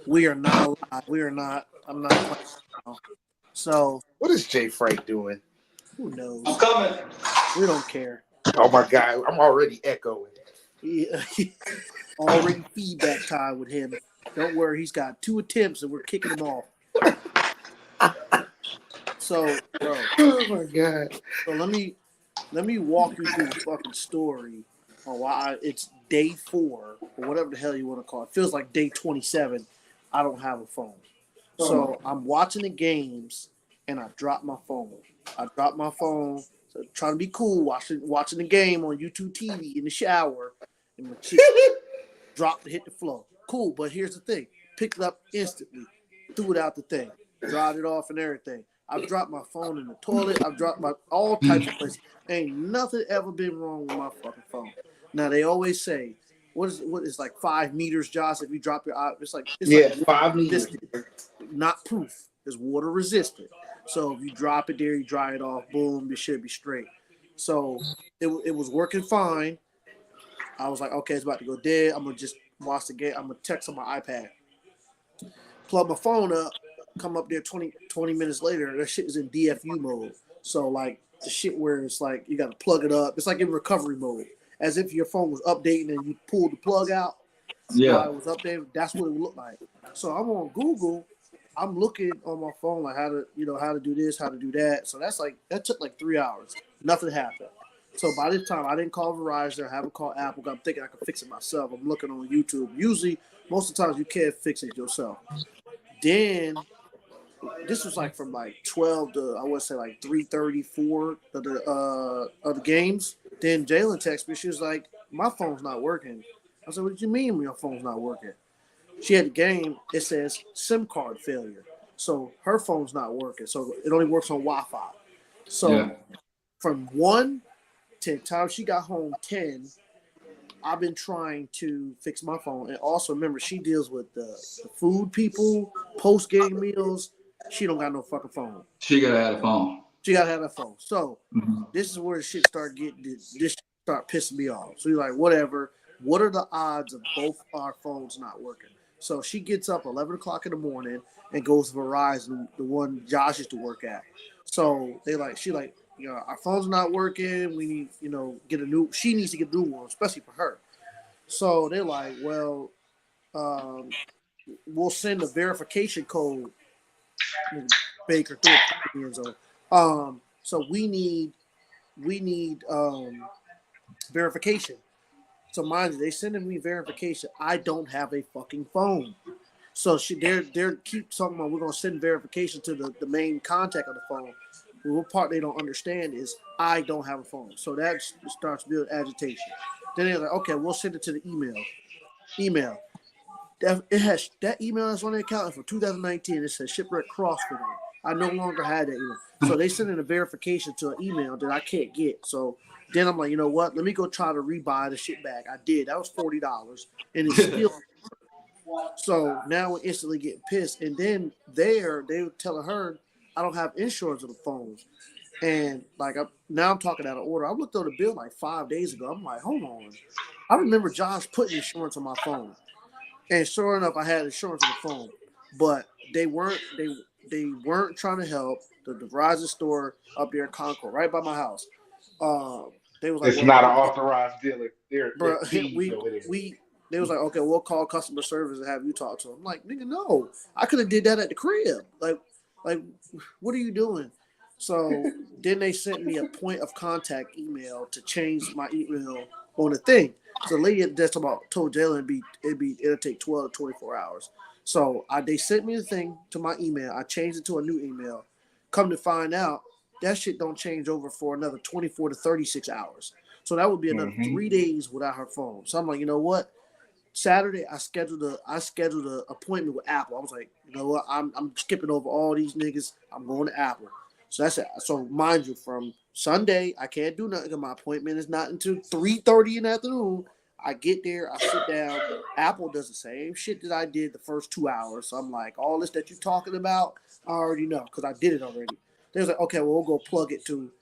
We are not live. We are not. I'm not playing now. So What is Jay Frank doing? who I'm knows? coming. We don't care. Oh my God, I'm already echoing. He, already feedback time with him. Don't worry, he's got 2 attempts and we're kicking him off. So, bro, Oh my God. so let me walk you through the fucking story on why it's day 4 or whatever the hell you want to call it. Feels like day 27. I don't have a phone. So I'm watching the games and I dropped my phone. I dropped my phone. So trying to be cool, watching the game on YouTube TV in the shower, and my shit dropped and hit the floor. Cool, but here's the thing: picked it up instantly, threw it out the thing, dried it off and everything. I've dropped my phone in the toilet. I've dropped my all types of places. Ain't nothing ever been wrong with my fucking phone. Now they always say, what is like 5 meters, Josh? If you drop your eye, it's like Yeah, 5 meters. resistant, not proof. It's water resistant. So if you drop it there, you dry it off, boom, it should be straight. So it was working fine. I was like, okay, it's about to go dead. I'm gonna just watch the game. I'm gonna text on my iPad, plug my phone up, come up there 20 minutes later. That shit is in DFU mode. So like the shit where it's like you gotta plug it up. It's like in recovery mode, as if your phone was updating and you pulled the plug out while Yeah. it was updated. That's what it would look like. So I'm on Google. I'm looking on my phone like how to do this, how to do that. So that took like 3 hours. Nothing happened. So by this time, I didn't call Verizon. I haven't called Apple. I'm thinking I can fix it myself. I'm looking on YouTube. Usually, most of the times you can't fix it yourself. Then this was like from like 12 to I would say like 3:34 of the games. Then Jalen texted me. She was like, "My phone's not working." I said, "What do you mean your phone's not working?" She had the game. It says SIM card failure. So her phone's not working. So it only works on Wi-Fi. Yeah. So from 1 to the time she got home 10, I've been trying to fix my phone. And also remember, she deals with the food people, post game meals. She don't got no fucking phone. She gotta have a phone. She gotta have a phone. So Mhm. this is where the shit start getting this shit start pissing me off. So you're like, whatever. What are the odds of both our phones not working? So she gets up 11 o'clock in the morning and goes to Verizon, the one Josh used to work at. So she like, our phone's not working. We need, get a new. She needs to get a new one, especially for her. So they're like, well, um, we'll send a verification code. Baker threw it in the end zone. So we need verification. So mind you, they sending me verification. I don't have a fucking phone. So they're keep talking about we're gonna send verification to the main contact of the phone. The one part they don't understand is I don't have a phone. So that starts building agitation. Then they're like, okay, we'll send it to the email. Email. It has that email that's on the account for 2019. It says shipwreck CrossFit on it. I no longer had that email. So they sent in a verification to an email that I can't get. So then I'm like, you know what? Let me go try to rebuy the shit back. I did. That was $40, and it's still. So now we're instantly getting pissed. And then they were telling her I don't have insurance on the phones. And like now I'm talking out of order. I looked on the bill like 5 days ago. I'm like, hold on. I remember Josh putting insurance on my phone. And sure enough, I had insurance on the phone, but they weren't trying to help the Verizon store up there in Concord, right by my house. They was like, It's well, not an authorized dealer. They're bro, thieves we over there. we they was like, okay, we'll call customer service and have you talk to them. I'm like, nigga, no, I could have did that at the crib. Like, what are you doing? So then they sent me a point of contact email to change my email on the thing. So the lady that's about told Jalen it'll take 12 to 24 hours. So they sent me the thing to my email. I changed it to a new email. Come to find out, that shit don't change over for another 24 to 36 hours. So that would be another Hmm. 3 days without her phone. So I'm like, you know what? Saturday I scheduled a appointment with Apple. I was like, you know what? I'm skipping over all these niggas. I'm going to Apple. So that's it. So mind you, from Sunday I can't do nothing. My appointment is not until 3:30 in the afternoon. I get there, I sit down. Apple does the same shit that I did the first 2 hours. So I'm like, all this that you're talking about, I already know because I did it already. They was like, okay, well, we'll go plug it to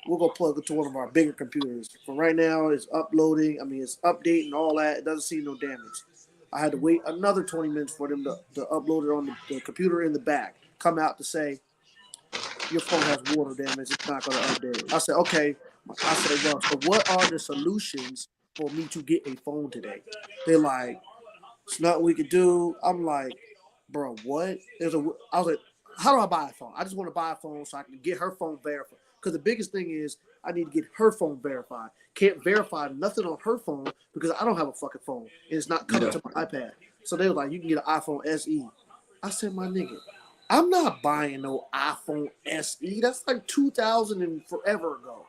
one of our bigger computers. For right now, it's uploading. I mean, it's updating all that. It doesn't see no damage. I had to wait another 20 minutes for them to upload it on the computer in the back. Come out to say, your phone has water damage. It's not going to update. I said, okay. I said, well, so what are the solutions for me to get a phone today? They're like, it's nothing we could do. I'm like, bro, what? I was like, how do I buy a phone? I just want to buy a phone so I can get her phone verified. Because the biggest thing is I need to get her phone verified. Can't verify nothing on her phone because I don't have a fucking phone. And it's not coming to my iPad. So they were like, you can get an iPhone SE. I said, my nigga, I'm not buying no iPhone SE. That's like 2000 and forever ago.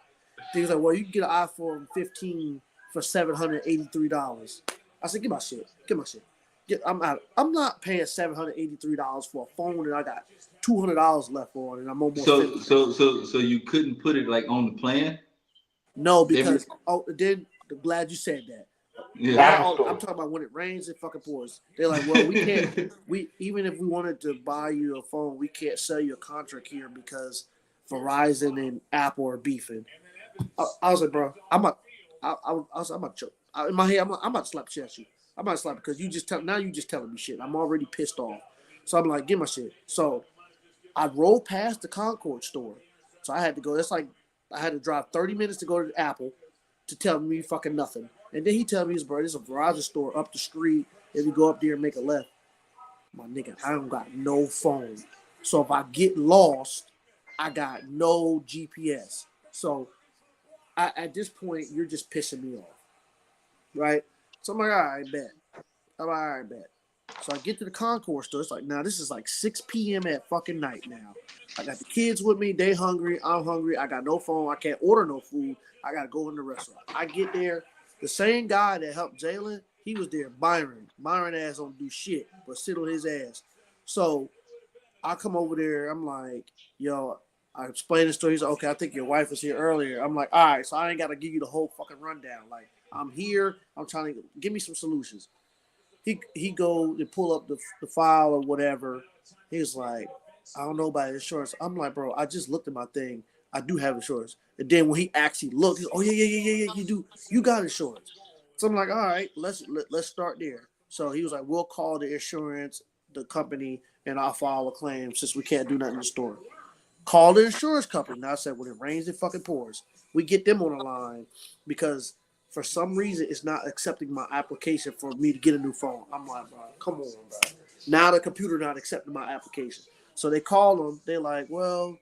He was like, well, you can get an iPhone 15 for $783. I said, get my shit. I'm out. I'm not paying $783 for a phone and I got $200 left on and I'm almost finished. So you couldn't put it like on the plan? No, because then I'm glad you said that. Yeah. I'm talking about when it rains, it fucking pours. They're like, well, we can't. Even if we wanted to buy you a phone, we can't sell you a contract here because Verizon and Apple are beefing. I was like, bro, I'm about to choke. In my head, I'm about to slap chest you. I'm about to slap because you just telling me shit. I'm already pissed off. So I'm like, get my shit. So I rolled past the Concord store. So I had to go. That's like I had to drive 30 minutes to go to Apple to tell me fucking nothing. And then he tell me, bro, there's a Verizon store up the street. If you go up there and make a left, my nigga, I don't got no phone. So if I get lost, I got no GPS. So at this point, you're just pissing me off, right? So I'm like, all right, bet. So I get to the Concord store. It's like, now this is like 6 p.m. at fucking night now. I got the kids with me. They hungry. I'm hungry. I got no phone. I can't order no food. I got to go in the restaurant. I get there. The same guy that helped Jalen, he was there, Byron. Byron ass don't do shit, but sit on his ass. So I come over there. I'm like, yo, I explain the story. He's like, okay, I think your wife was here earlier. I'm like, all right, so I ain't got to give you the whole fucking rundown. Like, I'm here. I'm trying to give me some solutions. He go and pull up the file or whatever. He's like, I don't know about insurance. I'm like, bro, I just looked at my thing. I do have insurance. And then when he actually looked, he's like, oh yeah, you do. You got insurance. So I'm like, all right, let's start there. So he was like, we'll call the insurance, the company, and I'll file a claim since we can't do nothing in the store. Call the insurance company. Now I said, when it rains, it fucking pours. We get them on the line because for some reason it's not accepting my application for me to get a new phone. I'm like, bro, come on, bro. Now the computer not accepting my application. So they call them. They're like, well,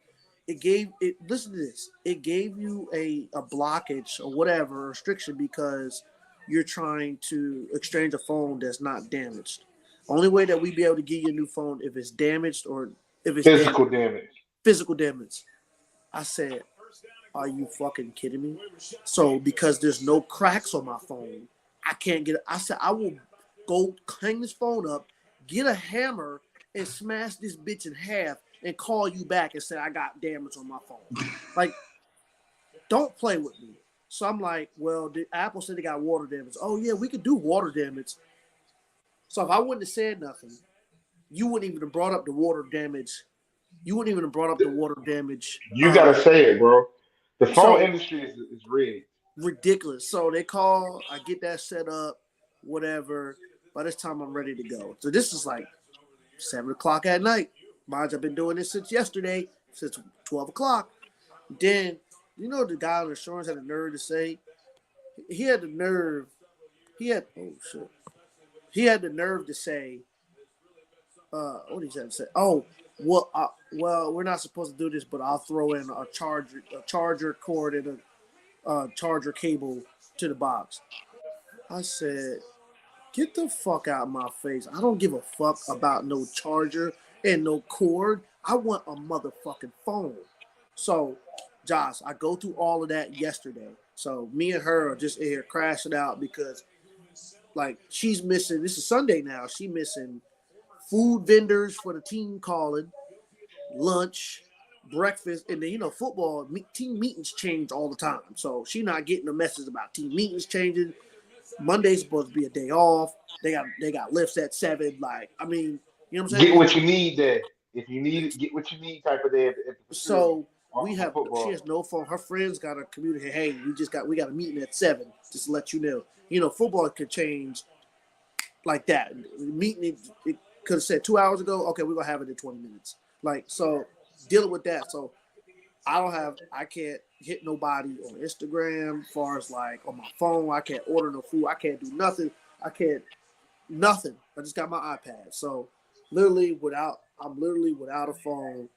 listen to this. It gave you a blockage or whatever restriction because you're trying to exchange a phone that's not damaged. Only way that we be able to give you a new phone if it's damaged or if it's physical damage. I said, are you fucking kidding me? So because there's no cracks on my phone, I can't get it. I said, I will go hang this phone up, get a hammer, and smash this bitch in half and call you back and say I got damage on my phone. Like, don't play with me. So I'm like, well, the Apple said they got water damage. Oh, yeah, we could do water damage. So if I wouldn't have said nothing, you wouldn't even have brought up the water damage. You wouldn't even have brought up the water damage. You gotta say it, bro. The phone industry is rigged. Ridiculous. So they call, I get that set up, whatever. By this time, I'm ready to go. So this is like 7 o'clock at night. Mind you, I've been doing this since yesterday, since 12 o'clock. Then, you know, the guy on insurance had the nerve to say, he had the nerve to say, what did he say? Oh, well, we're not supposed to do this, but I'll throw in a charger cord and a charger cable to the box. I said, get the fuck out of my face. I don't give a fuck about no charger and no cord. I want a motherfucking phone. So, Josh, I go through all of that yesterday. So me and her are just in here crashing out because, like, she's missing. This is Sunday now. She missing food vendors for the team calling, lunch, breakfast, and then, you know, football team meetings change all the time. So she not getting the message about team meetings changing. Monday's supposed to be a day off. They got lifts at 7. Like, I mean, you know what I'm saying? Get what you need there. If you need it, get what you need type of day at the So she has no phone. Her friends got to communicate, hey, we got a meeting at 7, just to let you know. You know, football can change like that. Meeting it could have said 2 hours ago. Okay, we're gonna have it in 20 minutes. Like so, dealing with that. So I can't hit nobody on Instagram. As far as like on my phone, I can't order no food. I can't do nothing. I can't nothing. I just got my iPad. So I'm literally without a phone,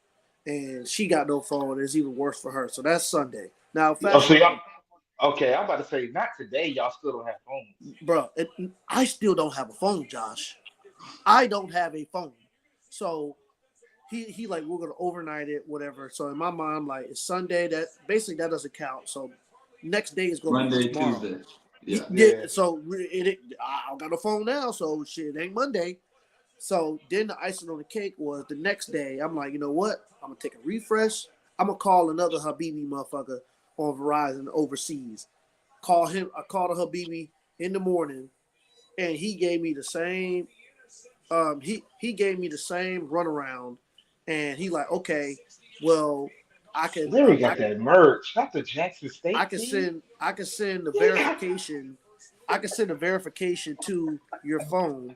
and she got no phone. It's even worse for her. So that's Sunday. Now, Oh, fast so y'all forward, okay? I'm about to say not today. Y'all still don't have phones. bro. I still don't have a phone, Josh. I don't have a phone. So he like we're gonna overnight it, whatever. So in my mind, like it's Sunday. That basically that doesn't count. So next day is gonna be Monday, tomorrow. Tuesday. Yeah. Yeah. So I don't got a phone now. So shit, it ain't Monday. So then the icing on the cake was the next day. I'm like, you know what? I'm gonna take a refresh. I'm gonna call another Habibi motherfucker on Verizon overseas. Call him. I called a Habibi in the morning, and he gave me the same. He gave me the same runaround, and he like, okay, well, I can Larry got that merch. Not the Jackson I State can team. send the He got. verification. I can send the verification to your phone.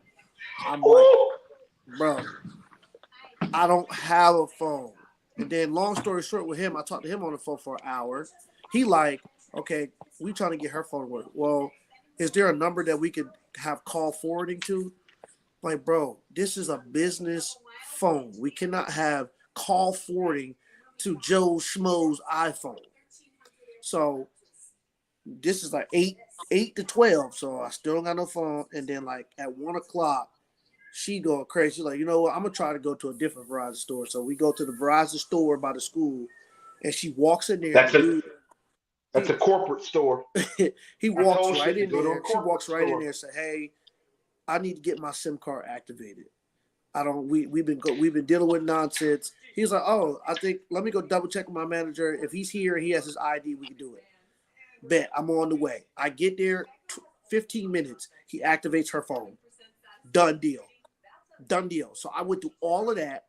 I'm like, Ooh. bro, I don't have a phone. And then, long story short, with him, I talked to him on the phone for an hour. He like, okay, we trying to get her phone to work. Well, is there a number that we could have call forwarding to? Like, bro, this is a business phone. We cannot have call forwarding to Joe Schmo's iPhone. So this is like eight to 12. So I still don't got no phone. And then like at 1 o'clock, she going crazy. She's like, you know what? I'm gonna try to go to a different Verizon store. So we go to the Verizon store by the school, and she walks in there. That's And a dude, that's a corporate store. he I walks told right shit to in go to a there. She corporate walks right in store. there and say, "Hey, I need to get my SIM card activated. I don't. We've been dealing with nonsense." He's like, "Oh, I think let me go double check with my manager. If he's here and he has his ID, we can do it." Bet I'm on the way. I get there, 15 minutes. He activates her phone. Done deal. Done deal. So I went through all of that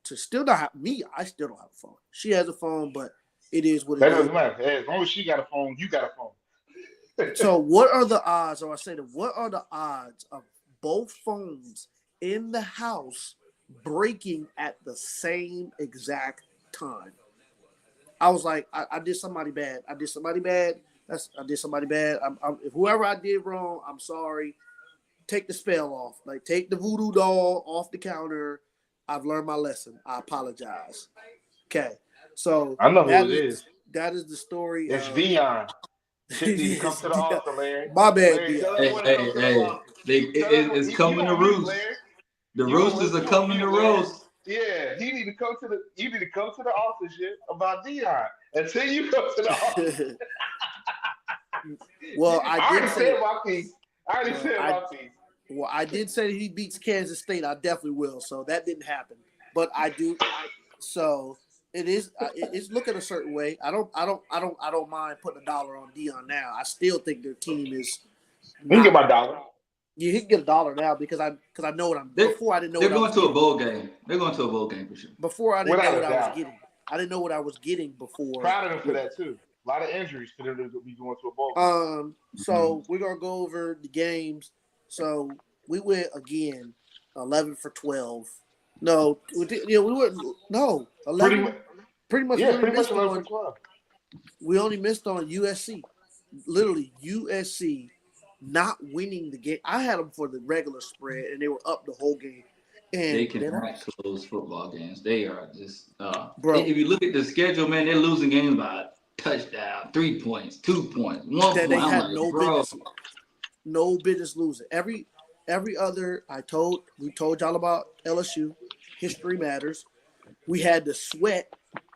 to still not have me. I still don't have a phone. She has a phone, but it is what it That is. doesn't matter. Hey, as long as she got a phone, you got a phone. So what are the odds, or I say that what are the odds of both phones in the house breaking at the same exact time? I was like, I did somebody bad. I did somebody bad. I did somebody bad. Whoever I did wrong, I'm sorry. Take the spell off. Like take the voodoo doll off the counter. I've learned my lesson. I apologize. Okay. So I know who it is. that is the story It's of Dion. Shit need to come to the altar, Larry. my bad, Larry, tell Dion. Hey, everyone to come hey, to the hey. altar. It, Tell everyone it's you coming to on mute, roost. Larry. The roosters are You on coming to mute, Larry. roast. Yeah, he need to come to the. You need to come to the altar, shit, about Dion. Until you come to the altar. Well, I I did already say said my piece. I already well, said I my piece. well, I did say he beats Kansas State. I definitely will. So that didn't happen. But I do. So it is. It's looking a certain way. I don't mind putting $1 on Dion now. I still think their team is You can get not. my dollar. You can get $1 now because I know what I'm. They're, Before I didn't know they're what I going was to a getting. bowl game. They're going to a bowl game for sure. Before I didn't know Without what a I was doubt. getting. I didn't know what I was getting before. Proud of them for that too. A lot of injuries for them to be going to a bowl game. So we're gonna go over the games. So we went again, 11 for 12. No, we went 11. Pretty much, Pretty much, yeah, pretty much 11 for 12. we only missed on USC. Literally, USC not winning the game. I had them for the regular spread, and they were up the whole game. They And then, cannot close football games. They are just bro, if you look at the schedule, man, they're losing games by a touchdown, 3 points, 2 points, 1 that they point. I'm had like, bro. no business losing. Every other, we told y'all about LSU. History matters. We had to sweat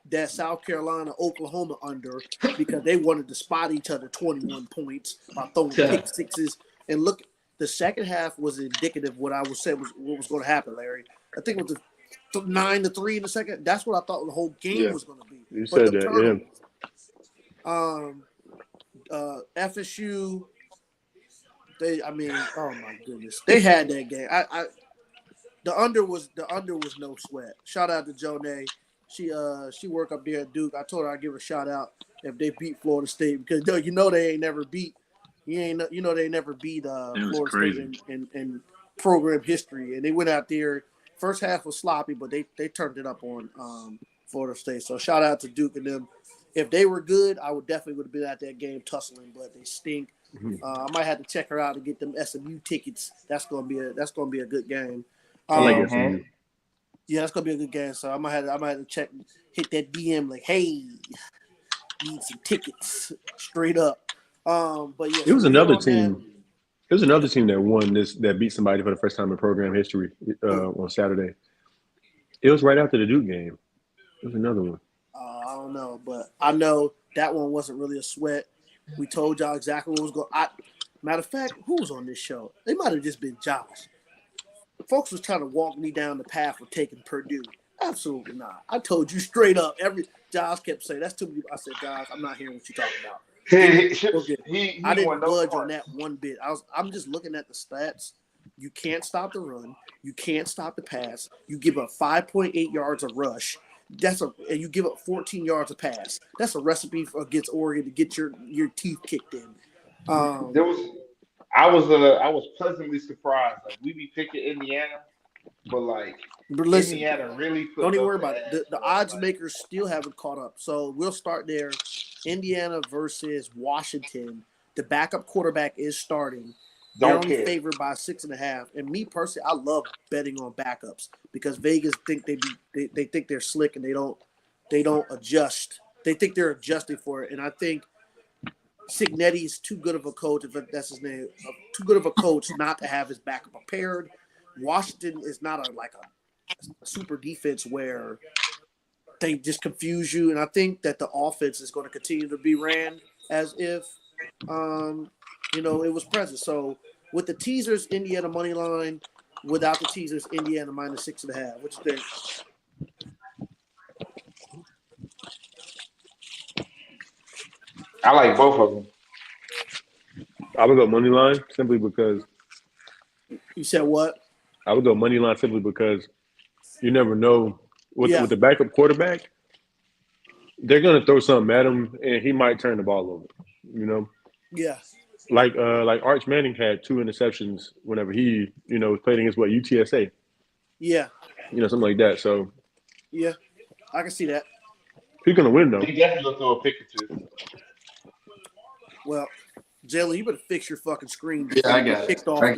that South Carolina, Oklahoma under because they wanted to spot each other 21 points by throwing pick sixes. And look, the second half was indicative of what I was saying was what was going to happen, Larry. I think it was 9-3 in the second. That's what I thought the whole game was going to be. You But said the that, FSU, oh my goodness, they had that game. The under was no sweat. Shout out to Jonay. She work up there at Duke. I told her I'd give her a shout out if they beat Florida State because they ain't never beat They never beat was Florida crazy. State in program history, and they went out there. First half was sloppy, but they turned it up on Florida State. So shout out to Duke and them. If they were good, I would have been at that game tussling, but they stink. I might have to check her out and get them SMU tickets. That's gonna be a good game. I like SMU. Yeah, that's gonna be a good game. So I might have to hit that DM like, hey, need some tickets straight up. But yeah, It was another team. That. It was another team that won that beat somebody for the first time in program history on Saturday. It was right after the Duke game. It was another one. I don't know, but I know that one wasn't really a sweat. We told y'all exactly what was going on. Matter of fact, who was on this show? They might have just been Josh. Folks was trying to walk me down the path of taking Purdue. Absolutely not. I told you straight up. Josh kept saying, that's too many. I said, Josh, I'm not hearing what you're talking about. I didn't budge on that one bit. I'm just looking at the stats. You can't stop the run. You can't stop the pass. You give up 5.8 yards of rush. And you give up 14 yards of pass. That's a recipe against Oregon to get your teeth kicked in. I was pleasantly surprised. Like we be picking Indiana, but listen, Indiana really don't even worry about it. The odds makers still haven't caught up. So we'll start there. Indiana versus Washington. The backup quarterback is starting. They're only favored by 6.5. And me personally, I love betting on backups because Vegas think they think they're slick and they don't adjust. They think they're adjusting for it. And I think Cignetti is too good of a coach, if that's his name, too good of a coach not to have his backup prepared. Washington is not a super defense where they just confuse you. And I think that the offense is going to continue to be ran as if it was present. So with the teasers, Indiana money line. Without the teasers, Indiana minus 6.5. What you think? I like both of them. I would go money line simply because. You said what? I would go money line simply because you never know with the backup quarterback. They're gonna throw something at him, and he might turn the ball over. Yeah. Like Arch Manning had 2 interceptions whenever he played against UTSA. Yeah. Something like that. So. Yeah, I can see that. He's gonna win though. He definitely will throw a pick or 2. Well, Jalen, you better fix your fucking screen. Yeah, I got it. I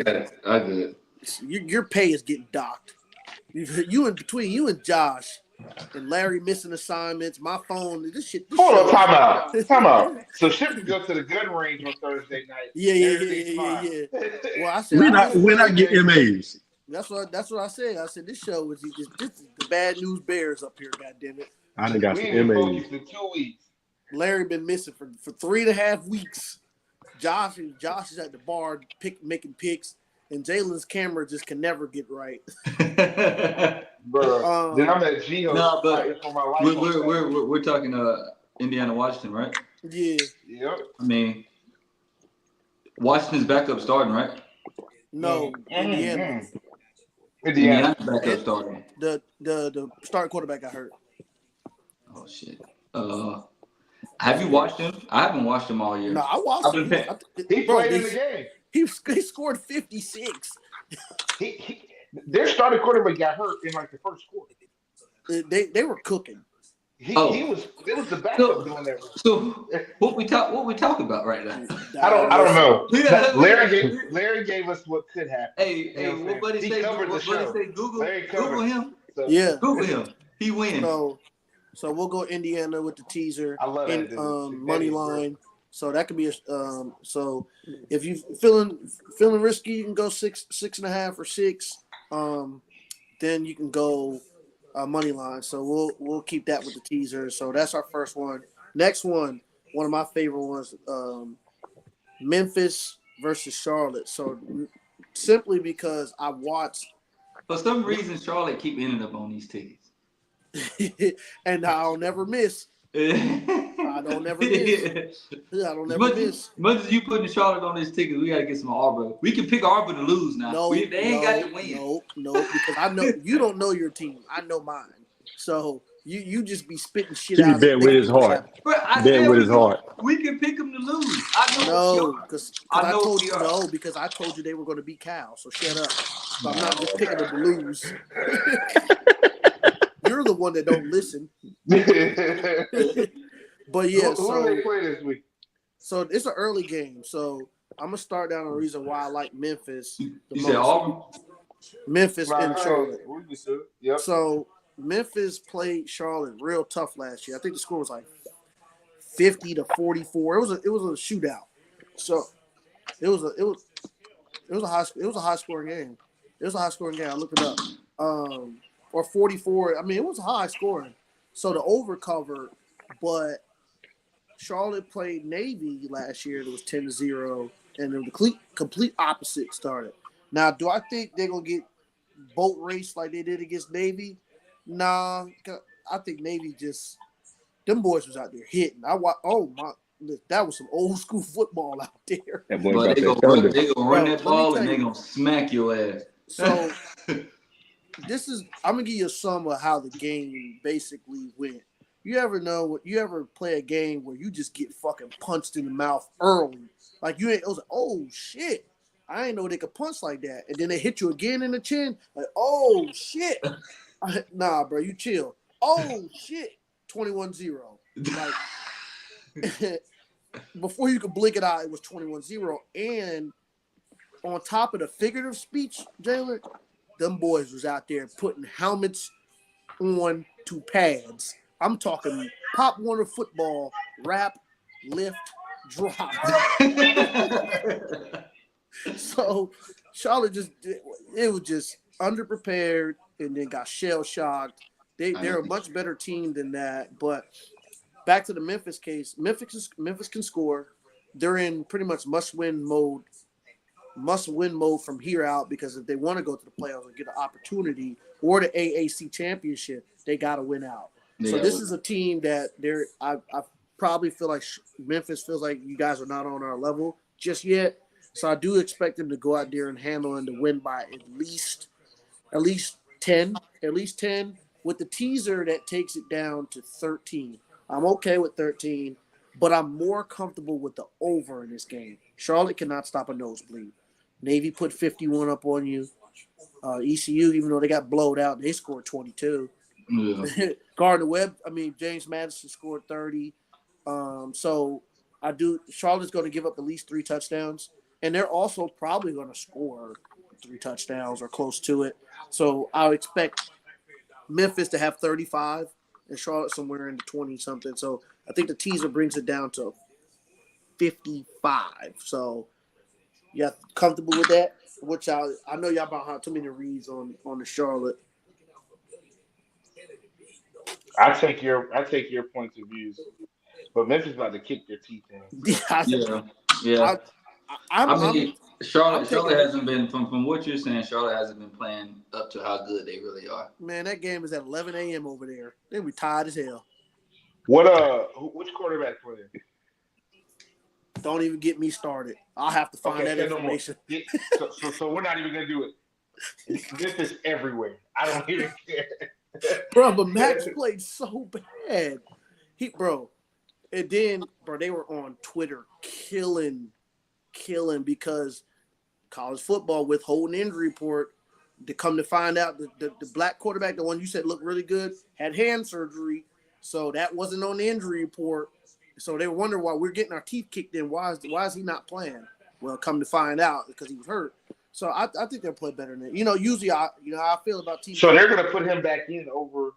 got it. Your pay is getting docked. Between you and Josh and Larry missing assignments, my phone, this shit. Hold on, time out. So Chip can go to the gun range on Thursday night. Yeah. Well, I said we're not getting MAs. That's what I said. I said this show is this is the bad news bears up here. Goddamn it! I done got some MAs. MAs. For 2 weeks. Larry been missing for 3.5 weeks. Josh is at the bar making picks. And Jalen's camera just can never get right. Bro, then I'm at Geo. No, but for my life we're talking Indiana, Washington, right? Yeah. Yep. I mean, Washington's backup starting, right? No, Indiana. Indiana's backup starting. The starting quarterback got hurt. Oh shit. Have you watched him? I haven't watched him all year. No, I watched him. He played in the game. He scored 56. Their starting quarterback got hurt in the first quarter. They were cooking. It was the backup doing that. So what we talk about right now? I don't know. Larry gave us what could happen. Hey, what buddy say? Google him. So, yeah, Google him. He wins. So we'll go Indiana with the teaser. I love and money line. So that could be so if you feeling risky, you can go 6.5 or 6. Then you can go money line. So we'll keep that with the teaser. So that's our first one. Next one of my favorite ones, Memphis versus Charlotte. So simply because I watched. For some reason, Charlotte keep ending up on these tickets. And I'll never miss. I don't never miss. Much as you putting Charlotte on this ticket, we gotta get some Arbor. We can pick Arbor to lose now. They ain't got to win. No, because I know you don't know your team. I know mine. So You just be spitting shit He be out. betting with his heart. But I Betting said with his heart. we can pick them to lose. I know. No, because I know told we you are. no, because I told you they were going to beat Cal. So shut up. So I'm not just picking them to lose. You're the one that don't listen. But yeah, who do they play this week? So it's an early game. So I'm gonna start down the reason why I like Memphis the You most. said Auburn? Memphis and Charlotte. Yep. So Memphis played Charlotte real tough last year. I think the score was like 50-44. It was a shootout. So it was a high scoring game. It was a high scoring game. I looked it up. Or 44. I mean, it was high scoring. So the over covered, but Charlotte played Navy last year. It was 10-0, and the complete opposite started. Now, do I think they're gonna get boat race like they did against Navy? Nah, I think Navy just them boys was out there hitting. That was some old school football out there. That boy But got they that gonna thunder. run Bro, that ball and tell they you. gonna smack your ass. So I'm gonna give you a sum of how the game basically went. You ever play a game where you just get fucking punched in the mouth early? Like it was like, oh shit. I didn't know they could punch like that. And then they hit you again in the chin. Like, oh shit. Nah, bro, you chill. Oh shit. 21-0. Like before you could blink it out, it was 21-0. And on top of the figurative speech, Jalen, them boys was out there putting helmets on to pads. I'm talking Pop Warner football, wrap, lift, drop. So Charlotte it was just underprepared and then got shell shocked. They're a much better team than that. But back to the Memphis case, Memphis can score. They're in pretty much must-win mode from here out, because if they want to go to the playoffs and get an opportunity or the AAC championship, they got to win out. Yeah, So this is a team that I probably feel like Memphis feels like you guys are not on our level just yet. So I do expect them to go out there and handle and to win by at least 10, with the teaser that takes it down to 13. I'm okay with 13, but I'm more comfortable with the over in this game. Charlotte cannot stop a nosebleed. Navy put 51 up on you. ECU, even though they got blowed out, they scored 22. Yeah. Gardner-Webb, James Madison scored 30. Charlotte's going to give up at least 3 touchdowns, and they're also probably going to score 3 touchdowns or close to it. So I would expect Memphis to have 35 and Charlotte somewhere in the 20-something. So I think the teaser brings it down to 55. So you comfortable with that? Which I know y'all about how too many reads on the Charlotte. I take your points of views, but Memphis about to kick their teeth in. Yeah. I'm Charlotte taking- hasn't been from what you're saying. Charlotte hasn't been playing up to how good they really are. Man, that game is at 11 a.m. over there. They be tired as hell. Which quarterback play? Don't even get me started. I'll have to find that information. So we're not even gonna do it. Memphis everywhere. I don't even care. Bro, but Max played so bad. And then, they were on Twitter killing because college football withholding injury report. To come to find out the black quarterback, the one you said looked really good, had hand surgery. So that wasn't on the injury report. So they were wondering why we're getting our teeth kicked in. Why is he not playing? Well, come to find out, because he was hurt. So I think they'll play better than that. Usually how I feel about teams. So they're gonna put him back in over.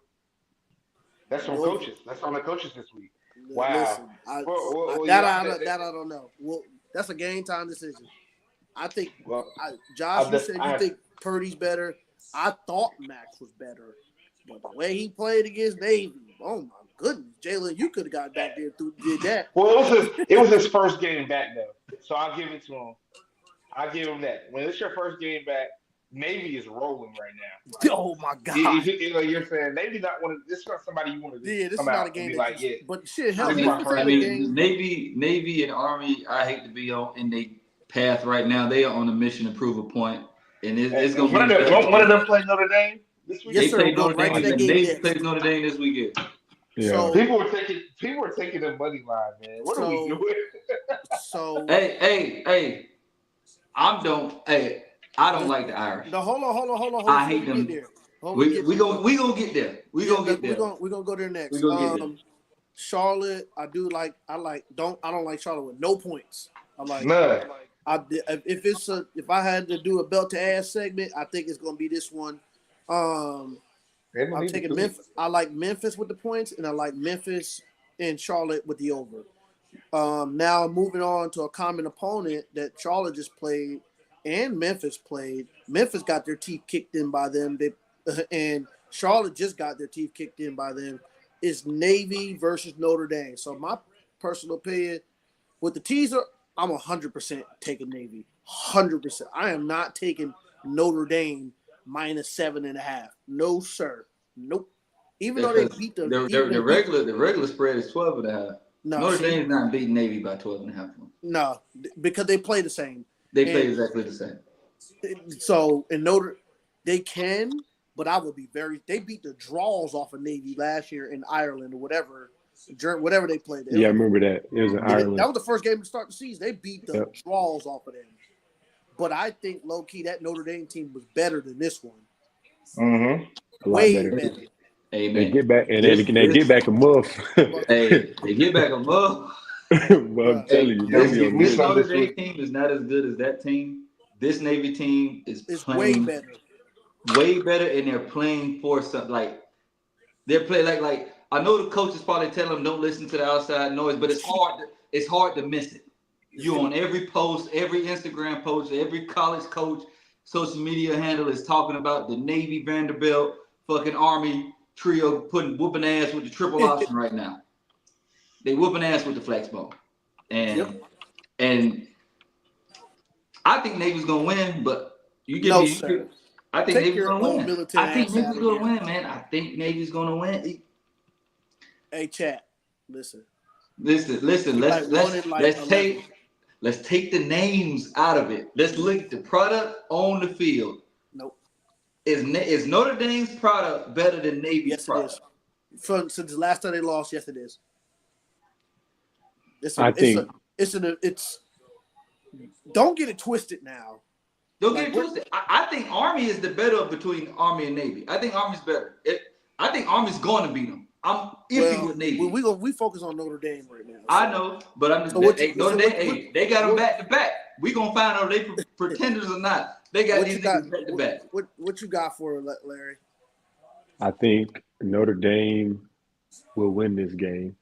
That's on coaches. That's on the coaches this week. Wow. Listen, I don't know. Well, that's a game time decision. I think. Josh, you said you think Purdy's better. I thought Max was better, but the way he played against Navy, oh my goodness, Jalen, you could have got back there and did that. Well, it was his first game back though, so I'll give it to him. I'll give him that. When it's your first game back, Navy is rolling right now. Oh my God! You're saying Navy not one of this is not somebody you want to. Yeah, this is not a game. But shit, hell, Navy and Army. I hate to be in their path right now. They are on a mission to prove a point, and it's gonna be one of them play Notre Dame. this week. Yes, They sir. play We'll go Notre right to Dame. that The game Navy next. plays Notre Dame this weekend. Yeah. So, People are taking the money line, man. What are we So- doing? so Hey, I don't like the Irish. no, hold on. I Before hate we them. get there. Before we get We there. gonna get there. We gonna get there. We're gonna go there next. We gonna get there. Charlotte, I don't like Charlotte with no points. I like None. if I had to do a belt to ass segment, I think it's gonna be this one. They don't I'm need taking to- Memphis. I like Memphis with the points, and I like Memphis and Charlotte with the over. Now moving on to a common opponent that Charlotte just played and Memphis played. Memphis got their teeth kicked in by them. And Charlotte just got their teeth kicked in by them. It's Navy versus Notre Dame. So my personal opinion, with the teaser, I'm 100% taking Navy. 100%. I am not taking Notre Dame -7.5. No, sir. Nope. Even though they beat them. The regular spread is 12.5. No, Notre see, Dame's not beating Navy by 12.5. no, because they play the same. They play And- exactly the same. So in they can, but I would be they beat the draws off of Navy last year in Ireland or whatever they played. Yeah, I remember that. It was in Ireland. That was the first game to start the season. They beat the Yep. draws off of them. But I think low key that Notre Dame team was better than this one. Mhm. A lot Way better. better. They Amen. get back and they get back a muff. Hey, they get back a mug. But I'm telling you, This- they'll be on this- This this. Notre Dame team is not as good as that team. This Navy team is It's playing way better. way better, and they're playing for something. Like they're playing like I know the coaches probably tell them don't listen to the outside noise, but it's hard to miss it. You on every post, every Instagram post, every college coach, social media handle is talking about the Navy, Vanderbilt, fucking Army trio whooping ass with the triple option right now. They whooping ass with the flex bone, and I think Navy's gonna win, but you give No, me. sir. I think Take Navy's your gonna old win. military I think ass Navy's out of gonna here. win, man. I think Navy's gonna win. Hey, chat. Listen. Listen. Like one in, like, Let's take the names out of it. Let's look at the product on the field. Nope. Is Notre Dame's product better than Navy's Yes, it product? is. Since the last time they lost, yes, it is. Don't get it twisted now. Don't Like, get it twisted. I think Army is the better between Army and Navy. I think Army's better. I think Army's going to beat them. I'm iffy with Navy. We focus on Notre Dame right now. I know, but I'm just Notre Dame. They got them back to back. We gonna find out if they pretenders or not. They got these niggas back to back. What you got for Larry? I think Notre Dame will win this game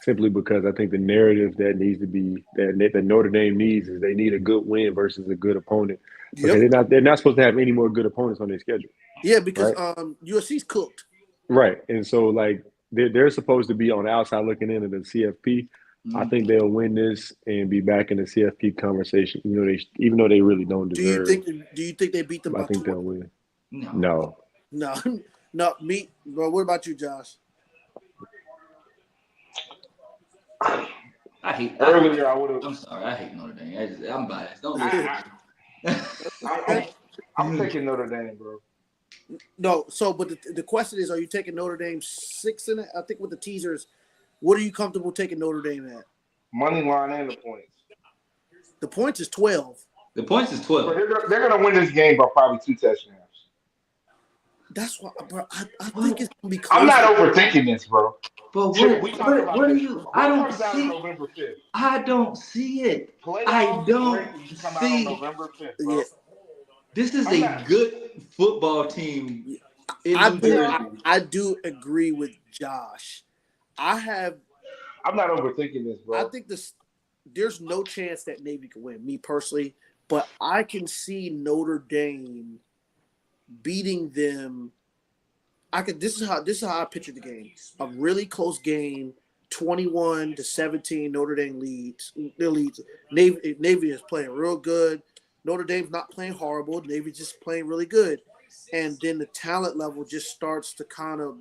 simply because I think the narrative that needs to be that Notre Dame needs is they need a good win versus a good opponent. Because they're not supposed to have any more good opponents on their schedule. Yeah, because right? USC's cooked. Right, and so like they're supposed to be on the outside looking in at the CFP. I think they'll win this and be back in the CFP conversation. Even though they really don't deserve. Do you think they beat them? I think they'll win. No. Me. Bro, what about you, Josh? Earlier, I would have. I'm sorry, I hate Notre Dame. I'm biased. Don't listen. I'm taking Notre Dame, bro. No, but the question is, are you taking Notre Dame 6 in it? I think with the teasers, what are you comfortable taking Notre Dame at? Money line and the points. The points is 12. The points is 12. But they're gonna win this game by probably 2 touchdowns. That's why, bro. I think it's gonna be close. I'm not overthinking this, bro. But what are you? I don't see. November 5th. I don't see it. Playoffs I don't rankings come see. out on November 5th, bro. Yeah. This is I'm a not- good football team in New Jersey. I do agree with Josh. I'm not overthinking this, bro. I think there's no chance that Navy can win, me personally, but I can see Notre Dame beating them. This is how I picture the game. A really close game, 21-17. Notre Dame leads. Navy is playing real good. Notre Dame's not playing horrible. Navy's just playing really good. And then the talent level just starts to kind of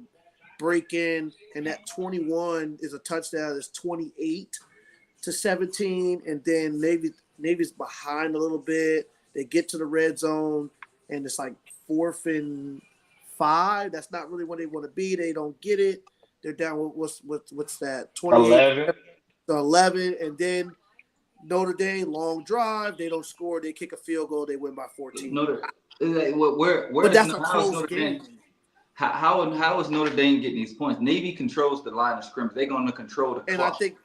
break in, and that 21 is a touchdown. It's 28-17, and then Navy's behind a little bit. They get to the red zone, and it's like 4th and 5. That's not really where they want to be. They don't get it. They're down with what's that? 28 11. to 11, and then Notre Dame long drive. They don't score. They kick a field goal. They win by 14. Where But that's a how is close Notre game. Dame? How is Notre Dame getting these points? Navy controls the line of scrimmage. They're going to control the clock. And I think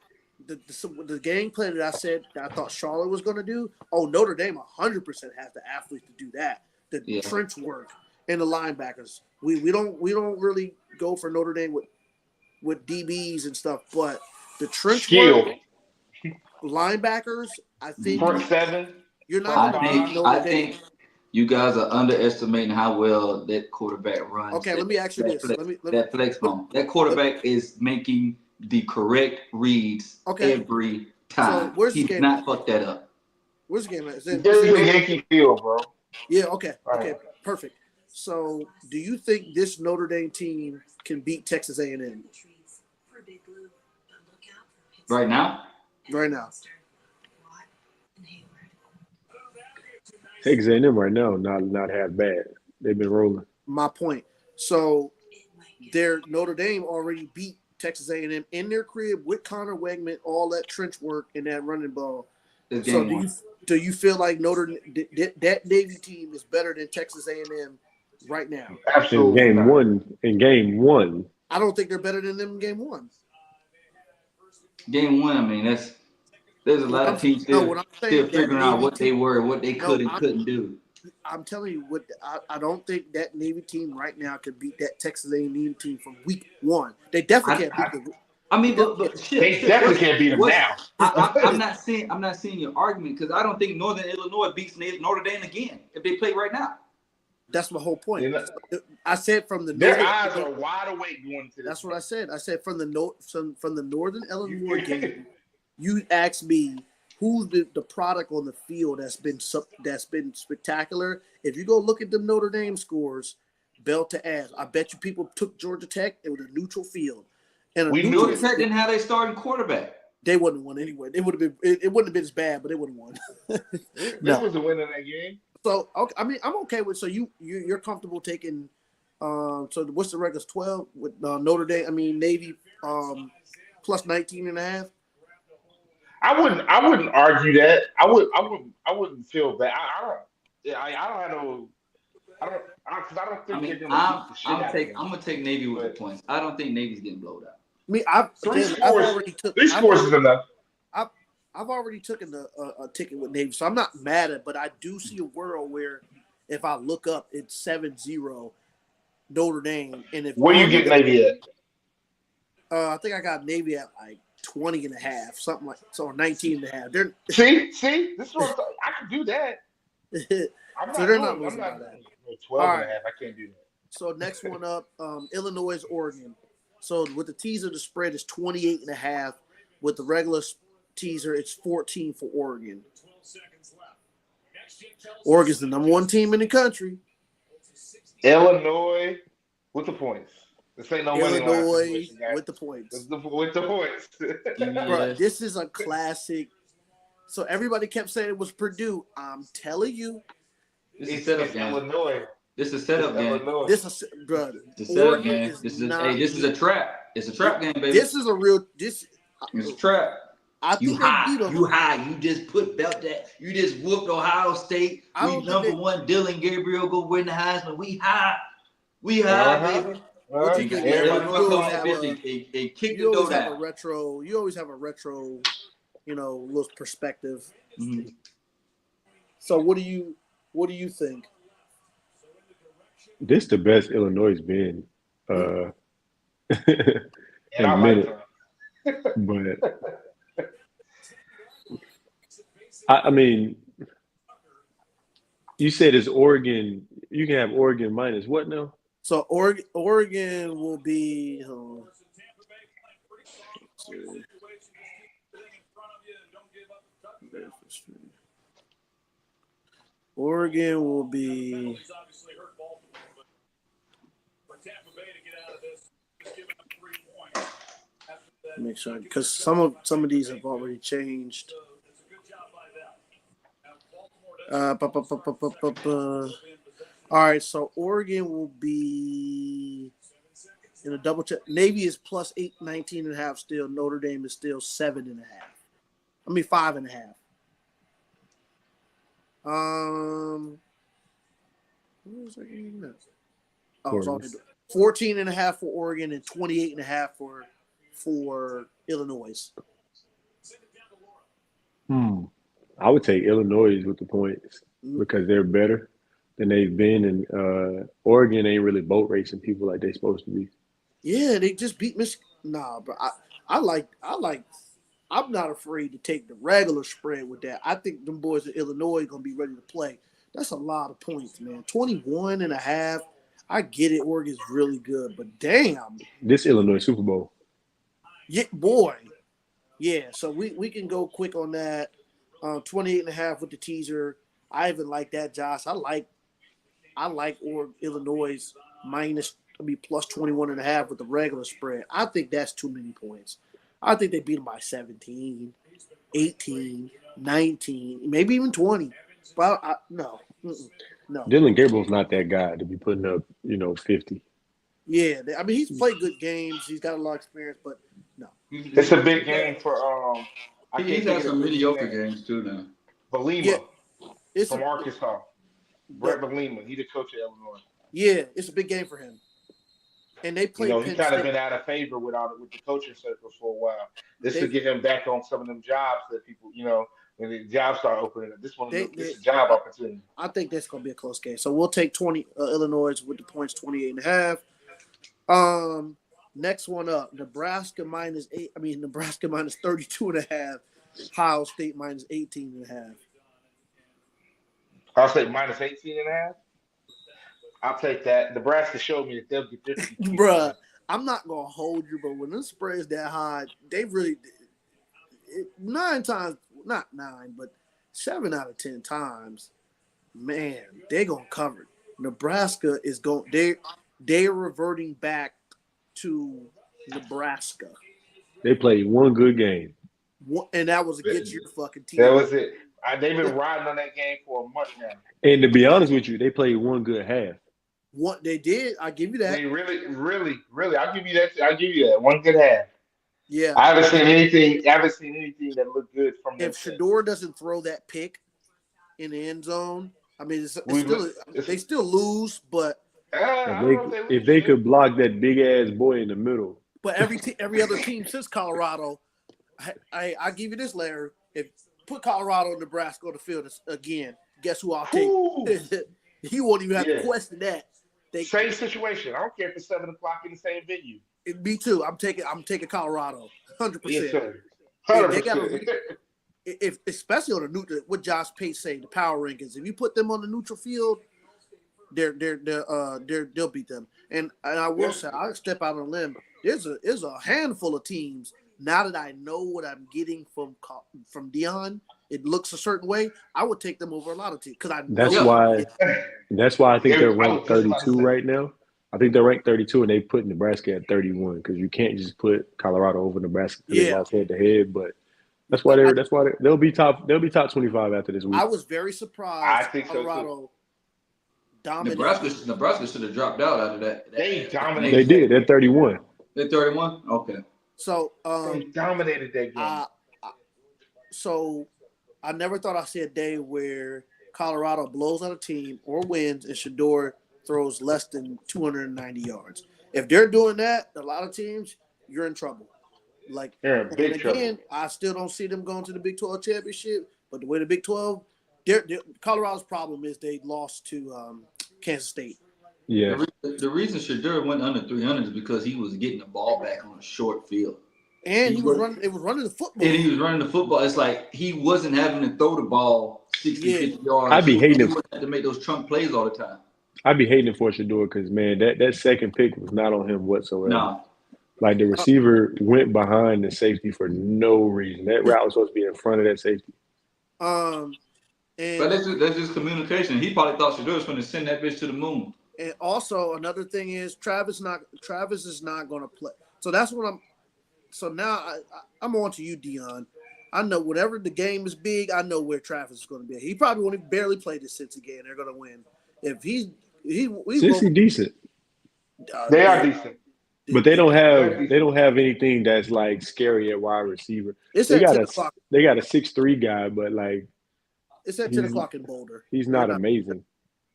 the game plan that I said that I thought Charlotte was going to do. Oh, Notre Dame 100% has the athletes to do that. The trench work and the linebackers. We don't really go for Notre Dame with DBs and stuff, but the trench work, linebackers, I think Front 7. you're not going to beat Notre Dame. Think you guys are underestimating how well that quarterback runs. Okay, let me ask you this. That flex bone. That quarterback is making the correct reads every time. So he did not fuck that up. Where's the game at? There's a Yankee field, bro. Yeah, okay. Right. Okay, perfect. So, do you think this Notre Dame team can beat Texas A&M? Right now? Right now. Texas A&M right now, not half bad. They've been rolling. My point. So, their Notre Dame already beat Texas A&M in their crib with Connor Wegman, all that trench work and that running ball. So, do you feel like that Navy team is better than Texas A&M right now? Absolutely. In game one. I don't think they're better than them in game one. Game one, I mean, there's a lot of teams still figuring out what they were, what they could and couldn't do. I'm telling you, I don't think that Navy team right now could beat that Texas A&M team from week one. They definitely can't beat them. I mean, but shit, they definitely can't beat them now. I'm not seeing your argument because I don't think Northern Illinois beats Notre Dame again if they play right now. That's my whole point. I said from the their eyes are wide awake going into this. That's what I said. I said from the Northern Illinois game, you asked me who's the product on the field that's been spectacular. If you go look at the Notre Dame scores, belt to ass. I bet you people took Georgia Tech. It was a neutral field. And Georgia Tech didn't have their starting quarterback. They wouldn't have won anyway. It would have been. It wouldn't have been as bad, but they would have won. They was the winner in that game. So okay, I mean, I'm okay with. So you're comfortable taking. So what's the records? 12 with Notre Dame. I mean Navy plus 19.5. I wouldn't argue that. I wouldn't feel bad. I don't think they're gonna beat the shit out of them. I'm gonna take Navy with the points. I don't think Navy's getting blowed out. I mean, I've already took. Three scores is enough. I've already taken a ticket with Navy, so I'm not mad at. But I do see a world where if I look up, it's 7-0 Notre Dame, and if where you get Navy at? I think I got Navy at like 20.5, something like so, 19.5. They're see, this is what I can do that. So they're not losing by that. 12.5. I can't do that. So next one up, Illinois, Oregon. So with the teaser, the spread is 28.5. With the regular teaser, it's 14 for Oregon. Oregon's the number one team in the country. Illinois with the points. This ain't no Illinois with the points. With the points. Bro, this is a classic. So everybody kept saying it was Purdue. I'm telling you. This is a setup game. Illinois. This is a setup game. This is, bro. This is a trap. It's a trap game, baby. This is a real. It's a trap. I think you high. You just put belt that. You just whooped Ohio State. We number one. Dylan Gabriel go win the Heisman. We high. We high, baby. Everybody kick the door down. You always have a retro, little perspective. Mm-hmm. So what do you think? This the best Illinois has been in a minute. But I mean, you said it's Oregon. You can have Oregon minus what now? So Oregon will be. Oregon will be. Make sure, because some of these have already changed. All right, so Oregon will be in a double check. Navy is plus 19.5 still. Notre Dame is still 7.5. I mean 5.5. What was that game now? Oh, it's all 14.5 for Oregon and 28.5 for Illinois. I would take Illinois with the points because they're better than they've been, and Oregon ain't really boat racing people like they're supposed to be. Yeah, they just beat Michigan. Nah, bro. I'm not afraid to take the regular spread with that. I think them boys in Illinois are gonna be ready to play. That's a lot of points, man. 21.5. I get it. Oregon's really good, but damn. This Illinois Super Bowl. Yeah, boy. Yeah, so we can go quick on that. 28.5 with the teaser. I even like that, Josh. I like Illinois plus 21.5 with the regular spread. I think that's too many points. I think they beat them by 17, 18, 19, maybe even 20. But no. Dylan Gabriel's not that guy to be putting up, 50. Yeah, I mean he's played good games. He's got a lot of experience, but no. It's a big game for He's had some mediocre games too now. Belima Yeah, from Arkansas. Brett Belima, he's the coach of Illinois. Yeah, it's a big game for him. And they played. He's kind of been out of favor with the coaching circles for a while. This will get him back on some of them jobs that people, when the jobs start opening up. This is a job opportunity. I think that's going to be a close game. So we'll take Illinois with the points 28.5. Next one up, Nebraska minus 32.5. Ohio State minus 18.5. Ohio State minus 18.5. I'll take that. Nebraska showed me that they'll get this. Bruh, I'm not going to hold you, but when the spread is that high, they really – 9 times – not 9, but 7 out of 10 times, man, they're going to cover it. Nebraska is going – they're reverting back to Nebraska. They played one good game. And that was against your fucking team. That was it. They've been riding on that game for a month now. And to be honest with you, they played one good half. What they did, I give you that. They really, I'll give you that. One good half. Yeah. I haven't seen anything that looked good from them. If Shedeur doesn't throw that pick in the end zone, I mean, they still lose, but if they could block that big ass boy in the middle. But every other team since Colorado, I give you this, Larry. If put Colorado and Nebraska on the field again, guess who I'll take? He won't even have to question that. Same situation. I don't care if it's 7 o'clock in the same venue. Me too. I'm taking Colorado, 100%. Yes, sir. 100%. If especially on the neutral, what Josh Pace say, the power rankings. If you put them on the neutral field, they'll beat them. And I will say, I'll step out on a limb. There's a handful of teams. Now that I know what I'm getting from Deion, it looks a certain way. I would take them over a lot of teams because I know that's why I think they're ranked 32 right now. I think they're ranked 32, and they put Nebraska at 31 because you can't just put Colorado over Nebraska because they lost head to head. But that's why they'll be top 25 after this week. I was very surprised. I think Colorado dominated. Nebraska should have dropped out after that. They dominated. They did. They're 31. They're 31. Okay. So they dominated that game. So I never thought I'd see a day where Colorado blows out a team or wins and Shedeur throws less than 290 yards. If they're doing that, a lot of teams, you're in trouble. Like, they're in big trouble. I still don't see them going to the Big 12 championship. But the way the Big 12, Colorado's problem is they lost to Kansas State. Yeah. The reason Shedeur went under 300 is because he was getting the ball back on a short field. And he was running the football. And he was running the football. It's like he wasn't having to throw the ball 60, 50 yards. I'd be hating him to make those trunk plays all the time. I'd be hating for Shedeur because, man, that second pick was not on him whatsoever. No. Like, the receiver went behind the safety for no reason. That route was supposed to be in front of that safety. But that's just communication. He probably thought Shedeur was going to send that bitch to the moon. And also another thing is Travis is not going to play. So that's what I'm. So now I'm on to you, Deion. I know whatever the game is big, I know where Travis is going to be. He probably won't even barely play this Cincy game. They're going to win. If Cincy decent, They are decent. but they don't have anything that's like scary at wide receiver. It's They at got 10 a o'clock. they got a 6'3" guy, but like It's at 10 o'clock in Boulder. he's not amazing.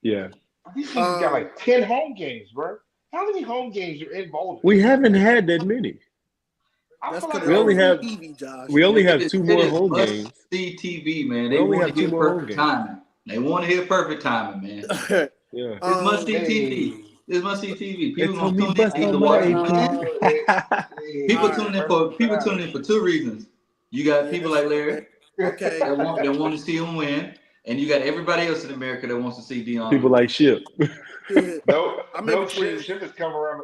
Yeah, These teams got like 10 home games, bro. How many home games are in Boulder? we haven't had that many. That's like because we only have TV, Josh. we only have It two is more home must games. see TV, man. We They only want have to two hear more home perfect games. timing. They want to hear perfect timing, man. Yeah. It's must see hey. TV. It's must see TV. People They gonna told me tune in bust either on watch my it. People Alright. tune in for two reasons. You got people like Larry Okay. that want to see him win, and you got everybody else in America that wants to see Deion. People like Ship. No, Ship is coming around.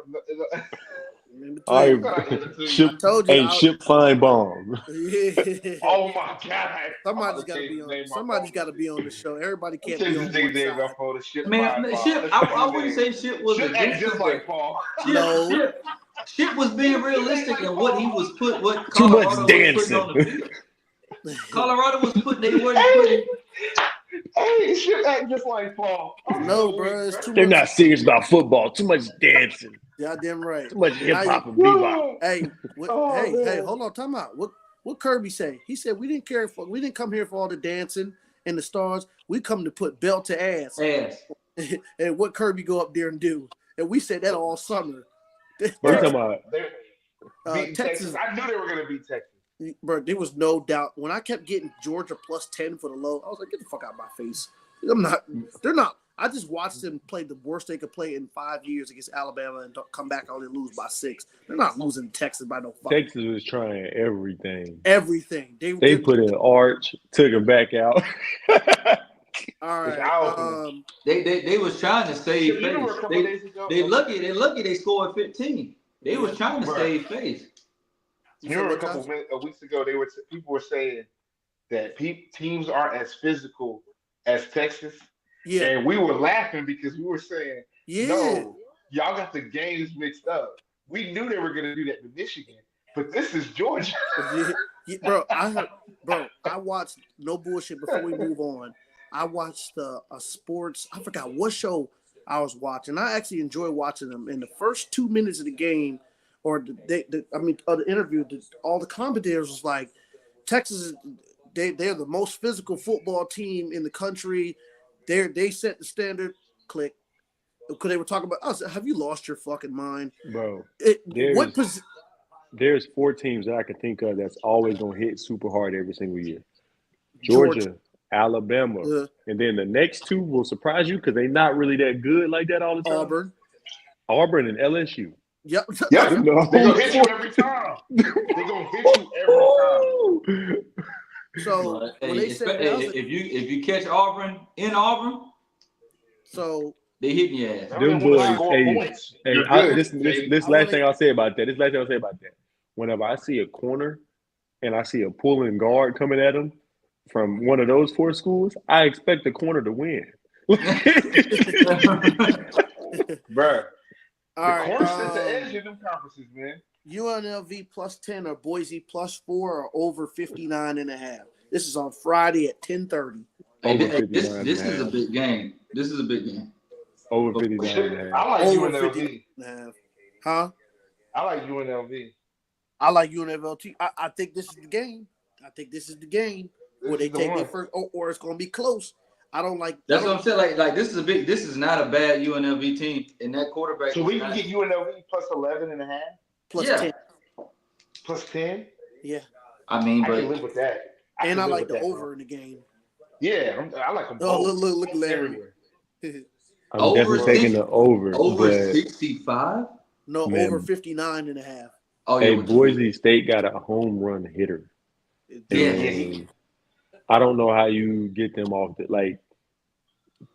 All I right. Ship, told you, Ship Feinbaum. Oh my God! Somebody's got to be on the show. Everybody can't be on one side. Man, Ship, I wouldn't say Ship was Ship a ain't just gangster, like Paul. No. Ship was being realistic in what he was what Too much Colorado was dancing. putting on the field. Colorado was putting they weren't putting. Hey, Ship act just like Paul. No, bro. It's too They're much. not serious about football. Too much dancing. Goddamn right. Too much hip hop and bebop. Hey, Oh, hey, man. hold on, time out. What Kirby say? He said we didn't come here for all the dancing and the stars. We come to put belt to ass. And what Kirby go up there and do? And we said that all summer. What are you talking about? Texas. I knew they were gonna beat Texas. Bro, there was no doubt. When I kept getting Georgia plus 10 for the low, I was like, get the fuck out of my face. They're not. I just watched them play the worst they could play in 5 years against Alabama and come back and only lose by 6. They're not losing Texas by no fuck. Texas was trying everything. Everything. They put in Arch, took him back out. All right. They was trying to save face. They lucky they scored 15. They was trying to save face. You remember a couple of weeks ago, people were saying that teams aren't as physical as Texas. Yeah. And we were laughing because we were saying, no, y'all got the games mixed up. We knew they were going to do that to Michigan, but this is Georgia. Bro, I watched, no bullshit, before we move on, I watched a sports, I forgot what show I was watching. I actually enjoy watching them. In the first 2 minutes of the game, or the interview, all the commentators was like, Texas, they're the most physical football team in the country. They set the standard. Click. Because they were talking about us. Have you lost your fucking mind, Bro? There's 4 teams that I can think of that's always gonna hit super hard every single year. Georgia, Alabama, and then the next 2 will surprise you because they're not really that good like that all the time. Auburn and LSU. Yep. They're gonna hit you every time. So when they said if you catch Auburn in Auburn, so they hitting your ass. Them boys. This last thing I'll say about that. Whenever I see a corner and I see a pulling guard coming at them from one of those 4 schools, I expect the corner to win. Bruh. All right. The corner sits the edge in them conferences, man. UNLV plus 10 or Boise plus 4 or over 59.5. This is on Friday at 10:30. This is a big game. This is a big game. Over 59.5. I like UNLV. Huh? I like UNLV. I like UNLV. I think this is the game. Where they take their first, or it's gonna be close. I don't like. That's what I'm saying. Like this is not a bad UNLV team, and that quarterback. So we can get UNLV plus 11.5. Plus 10. Plus 10. Yeah. I mean, but I can live with that. And I like the over in the game. Yeah, I like them. Oh, look, Larry. I'm definitely taking the over. Over 65? No, Man. over 59.5. Oh, Hey, yeah, Boise State got a home run hitter. Yeah. I don't know how you get them off the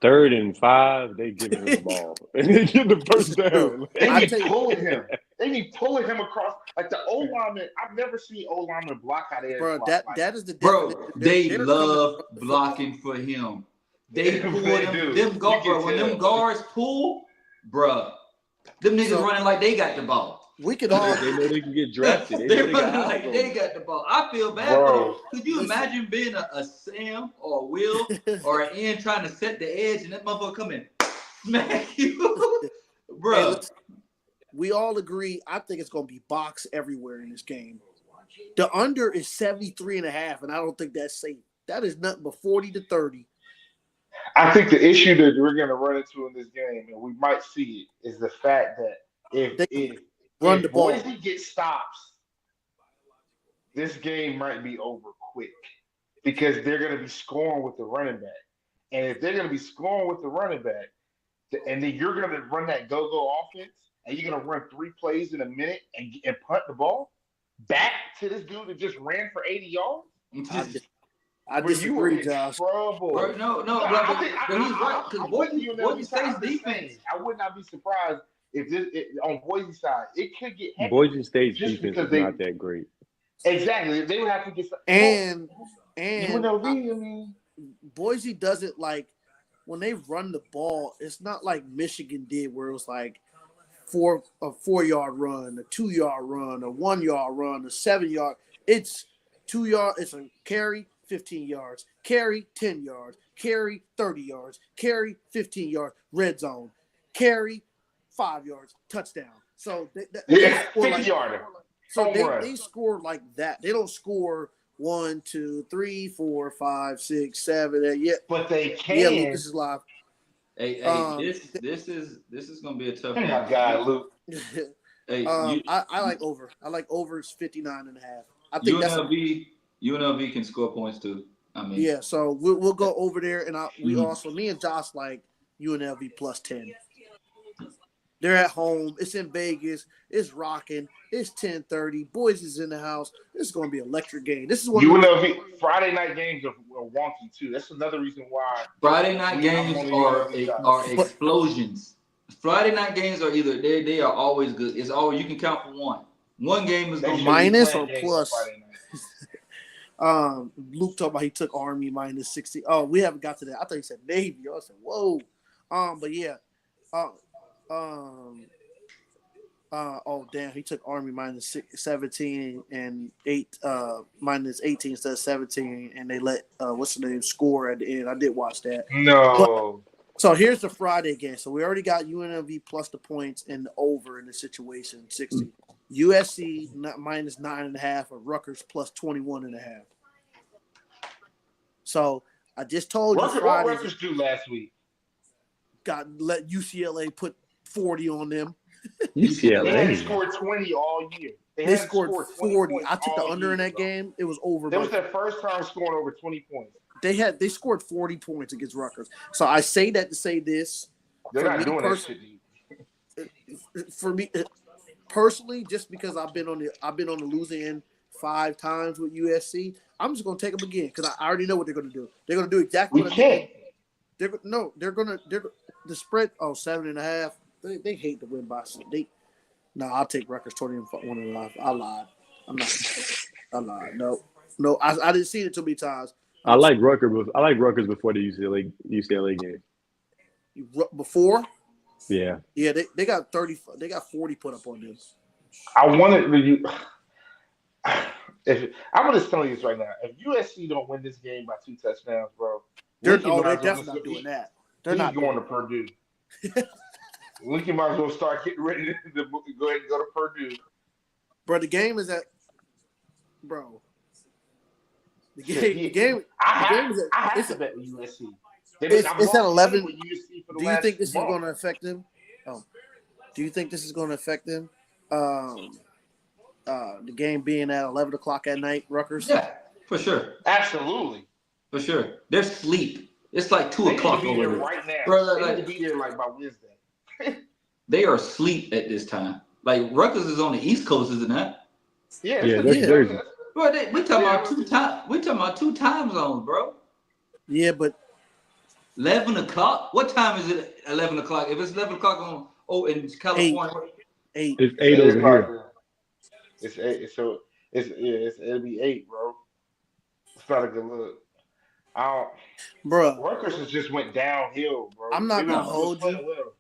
3rd and 5, they give him the ball. And they get the first down. They be pulling him. They be pulling him across. Like the O-lineman, I've never seen O-lineman block out there. Bro, that is the bro, they love blocking for him. They pull them guards, bro. When them guards pull, bro, them niggas running like they got the ball. We could all. They know they can get drafted. They're running like they got the ball. I feel bad for them. Could you imagine being a Sam or a Will or an N trying to set the edge and that motherfucker come in? Smack you, bro. Hey, listen, we all agree. I think it's going to be box everywhere in this game. The under is 73.5, and I don't think that's safe. That is nothing but 40 to 30. I think the issue that we're going to run into in this game, and we might see it, is the fact that if Run the ball. Boise gets stops, this game might be over quick because they're going to be scoring with the running back. And if they're going to be scoring with the running back, and then you're going to run that go-go offense, and you're going to run 3 plays in a minute and punt the ball back to this dude that just ran for 80 yards? I disagree, Josh. Bro, no, but he's right because Boise State's defense. I would not be surprised if on Boise side it could get hectic. Boise State's defense is not that great. Exactly, they would have to get and UNLV. I mean, Boise doesn't like when they run the ball. It's not like Michigan did, where it was like a 4-yard run, a 2-yard run, a 1-yard run, a 7-yard. It's 2 yards. It's a carry. 15 yards, carry 10 yards, carry 30 yards, carry 15 yards, red zone, carry 5 yards, touchdown. So they 50-yarder. So they score like that. They don't score 1, 2, 3, 4, 5, 6, 7, 8 yet. But they can. Yeah, Luke, this is live. Hey, this is gonna be a tough Oh game. my God, Luke. Hey, I like over. I like overs 59.5. I think UNLV can score points too. I mean, yeah. So we'll go over there, and me and Josh like UNLV plus 10. They're at home. It's in Vegas. It's rocking. It's 10:30. Boise's in the house. This is going to be an electric game. This is one UNLV Friday night games are wonky too. That's another reason why Friday night games are explosions. Friday night games are either they are always good. It's always you can count for one. One game is going to minus or plus. Luke talked about he took Army minus 60. Oh, we haven't got to that. I thought he said Navy. I said, whoa. But yeah. Oh damn, he took Army minus 17 and 8 minus 18 instead of 17, and they let what's the name score at the end. I did watch that. No. So here's the Friday game. So we already got UNLV plus the points and the over in the situation 60. USC minus 9.5 or Rutgers plus 21.5. So I just told you What Rutgers do last week? Let UCLA put 40 on them. UCLA. They hadn't scored 20 all year. They scored 40. I took the under in that game. It was over. That was their first time scoring over 20 points. They scored 40 points against Rutgers. So I say that to say this. They're not doing that shit. For me personally, just because I've been on the losing end 5 times with USC, I'm just gonna take them again because I already know what they're gonna do. They're gonna do exactly what they did. They're gonna the spread 7.5. They hate to win by I'll take Rutgers 21.5. I lied. I lied. No. I didn't see it too many times. I like Rutgers before the UCLA game. Before? Yeah. Yeah, they got 30. They got 40 put up on them. I'm just telling you this right now. If USC don't win this game by 2 touchdowns, bro, they're definitely not doing that. They're not going to Purdue. Lincoln might as well start getting ready to go ahead and go to Purdue. Bro, the game is at bro. The game is at bet with USC. It's at 11. Do you think this is going to affect them? Do you think this is going to affect them? The game being at 11 o'clock at night, Rutgers? Yeah, for sure. Absolutely. For sure. They're sleep. It's like 2 o'clock over there. Right now. Bro, they need to be there like by Wednesday. They are asleep at this time. Like Rutgers is on the East Coast, isn't that? Yeah, that's Jersey. Bro, we talking about 2 time. We talking about 2 time zones, bro. Yeah, but 11 o'clock. What time is it? 11 o'clock. If it's 11 o'clock in California, 8. It's 8 over here. It's 8. So it'll be 8, bro. It's not a good look. Bro, Rutgers just went downhill, bro. I'm not gonna hold you.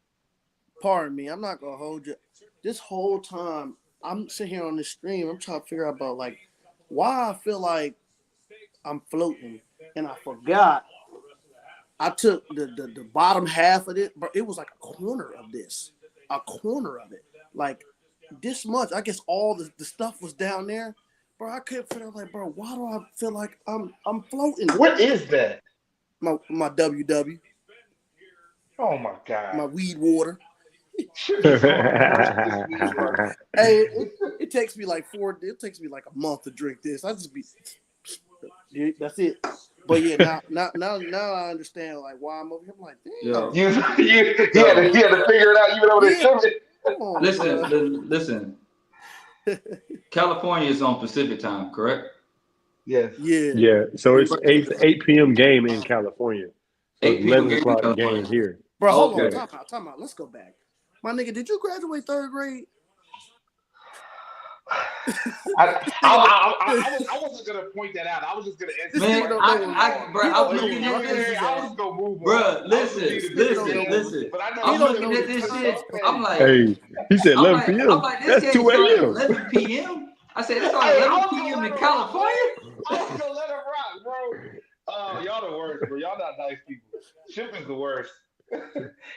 Pardon me, I'm not gonna hold you. This whole time I'm sitting here on this stream, I'm trying to figure out about like why I feel like I'm floating, and I forgot I took the bottom half of it, but it was like a corner of this, a corner of it, like this much. I guess all the stuff was down there, bro. I couldn't feel like, bro, why do I feel like I'm floating? What is that? My WW, Oh my my god. weed water. Shit is one of the worst this week, bro. Hey, it takes me like it takes me like a month to drink this. I just be, yeah, that's it. But yeah, now I understand like why I'm over here. I'm like, damn. Yeah. You had to figure it out even over there tripping. Come on, Listen, bro. listen. California is on Pacific time, correct? Yes. Yeah. Yeah, so it's 8 p.m. game in California. So 8 it's p.m. 11 game in o'clock California. game here. Bro, hold on. Okay. Time out. Let's go back. My nigga, did you graduate third grade? I wasn't gonna point that out. I was just gonna answer. This Man, nigga don't know I was looking at this. I was gonna move on. Bro, listen. But I know I'm you looking know at the this time. shit. I'm like, Hey, he said 11 p.m. I'm like, this That's game 2 started at a.m. 11 p.m. I said, it's Hey, started I 11 was p.m. gonna in let California. I was gonna let him rock, bro. Oh, y'all the worst, bro. Y'all not nice people. Ship is the worst.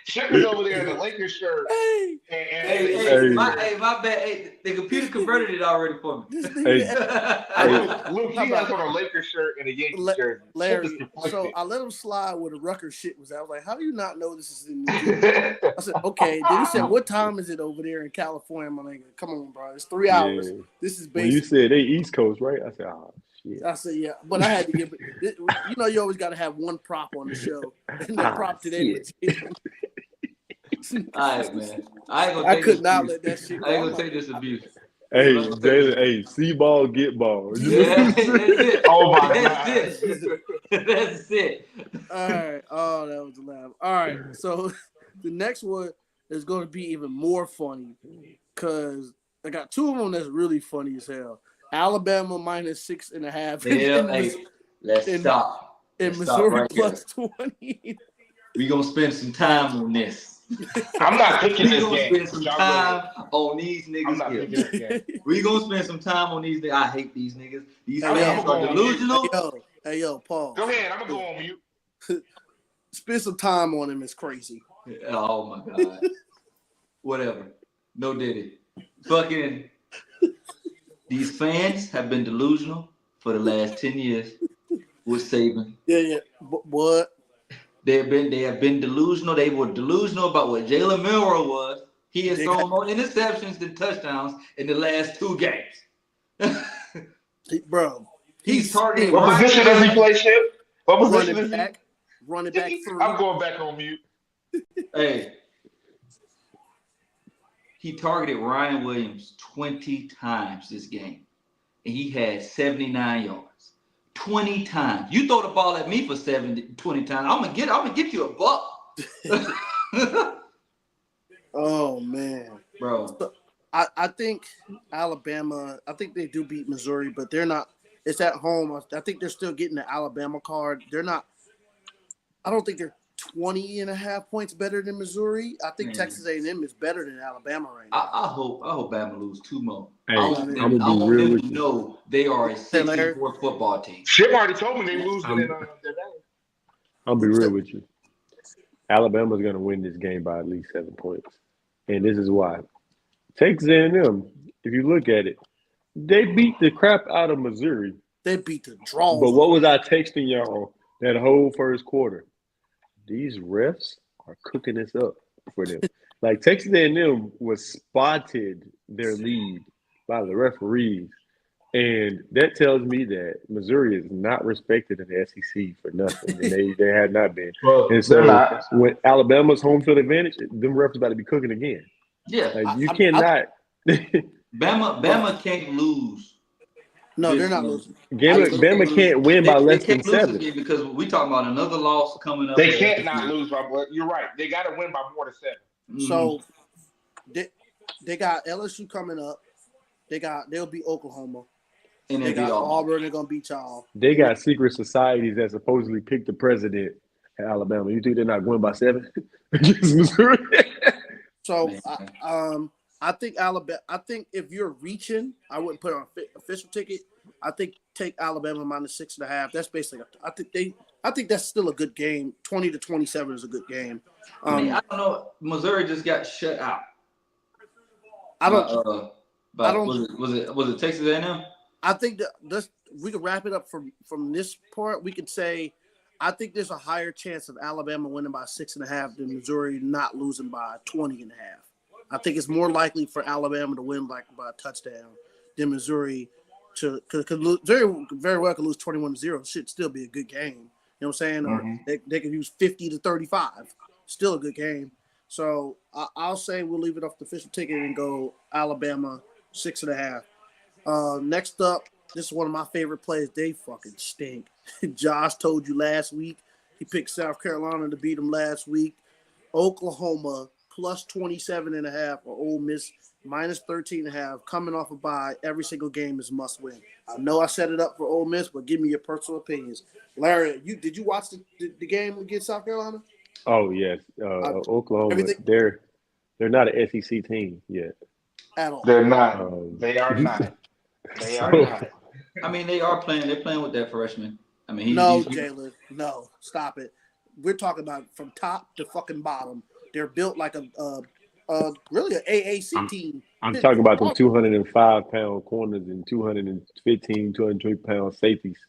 Ship is over there in the Lakers shirt. Hey, Hey, my bad. Hey, the computer converted it already for me. this Hey. nigga. Luke, he has on a Lakers shirt and a Yankees jersey. Ship Larry, is conflicted. so I let him slide where the Rutgers shit was at. I was like, how do you not know this is in New Jersey? I said, okay. Then he said, what time is it over there in California? My nigga, come on, bro. It's 3 hours. Yeah. This is When you basic. said they East Coast, right? I said, oh, shit. I said, yeah. But I had to give it. You know, you always got to have one prop on the show. And that prop today was All right, man. I ain't gonna I take could this not abuse. let that shit go. I ain't I'm gonna take this abuse. Hey, I'm gonna take Jalen, this- hey, see ball, get ball. You know Yeah, what I'm that's saying? it. Oh my That's it. That's it. All right. Oh, that was a laugh. All right. So the next one is going to be even more funny because I got two of them that's really funny as hell. Alabama minus 6.5. Yeah, hey, let's stop. And Let's stop Missouri right there. plus 20. We gonna spend some time on this. I'm not picking We this gonna game. spend some Y'all go ahead. time on these I'm niggas not here. picking this game. We gonna spend some time on these niggas. I hate these niggas. These Hey, fans yo. are delusional. Hey, yo, Paul. Go ahead. I'm gonna go on mute. Spend some time on him. It's crazy. Oh my god. Whatever. No diddy. Fucking these fans have been delusional for the last 10 years with Saban. Yeah. What? They have been delusional. They were delusional about what Jalen Milroe was. He has thrown more interceptions than touchdowns in the last 2 games. Bro. He's targeting What Ryan position does he play, Ship? What position running is back. Running back he? 3. I'm going back on mute. Hey, he targeted Ryan Williams 20 times this game, and he had 79 yards. 20 times. You throw the ball at me for 20 times, I'm gonna get you a buck. Oh, man. Bro. I think Alabama, I think they do beat Missouri, but they're not. It's at home. I think they're still getting the Alabama card. They're not. I don't think they're 20.5 points better than Missouri. I think Texas A&M is better than Alabama right now. I hope Bama lose 2 more. Hey, I want them to know they are a 6-4 football team. Ship already told me they losing in their game. I'll be real with you. Alabama's going to win this game by at least 7 points. And this is why. Texas A&M, if you look at it, they beat the crap out of Missouri. They beat the draw. But what was I texting y'all that whole first quarter? These refs are cooking this up for them. Like Texas A&M was spotted their lead by the referees. And that tells me that Missouri is not respected in the SEC for nothing. And they had not been. Well, And so when Alabama's home field advantage, them refs about to be cooking again. Yeah. Like you cannot. Bama can't lose. No, they're not losing. Bama can't win by less than 7. Because we talking about another loss coming up. They can't not lose by blood. You're right. They got to win by more than 7. So they got LSU coming up. They'll beat Oklahoma. And they got Auburn. They're gonna beat y'all. They got secret societies that supposedly pick the president at Alabama. You think they're not going by 7 against Missouri? So I think Alabama. I think if you're reaching, I wouldn't put on an official ticket. I think take Alabama minus 6.5. That's basically. I think I think that's still a good game. 20-27 is a good game. I mean, I don't know. Missouri just got shut out. I don't. But I don't. Was it Texas A&M? I think that we could wrap it up from this part. We could say, I think there's a higher chance of Alabama winning by 6.5 than Missouri not losing by 20.5. I think it's more likely for Alabama to win by a touchdown than Missouri to could very well could lose 21-0. Should still be a good game. You know what I'm saying? Or they could use 50-35. Still a good game. So I'll say we'll leave it off the official ticket and go Alabama 6.5. Next up, this is one of my favorite plays. They fucking stink. Josh told you last week. He picked South Carolina to beat them last week. Oklahoma plus 27.5 or Ole Miss minus 13.5. Coming off a bye, every single game is must win. I know I set it up for Ole Miss, but give me your personal opinions. Larry, did you watch the game against South Carolina? Oh yes, Oklahoma. They're not an SEC team yet. At all. They're not. They are not. They are not. I mean, they are playing. They're playing with that freshman. I mean, Jalen, no, stop it. We're talking about from top to fucking bottom. They're built like really an AAC team. I'm talking about them 205-pound corners and 215, 203-pound safeties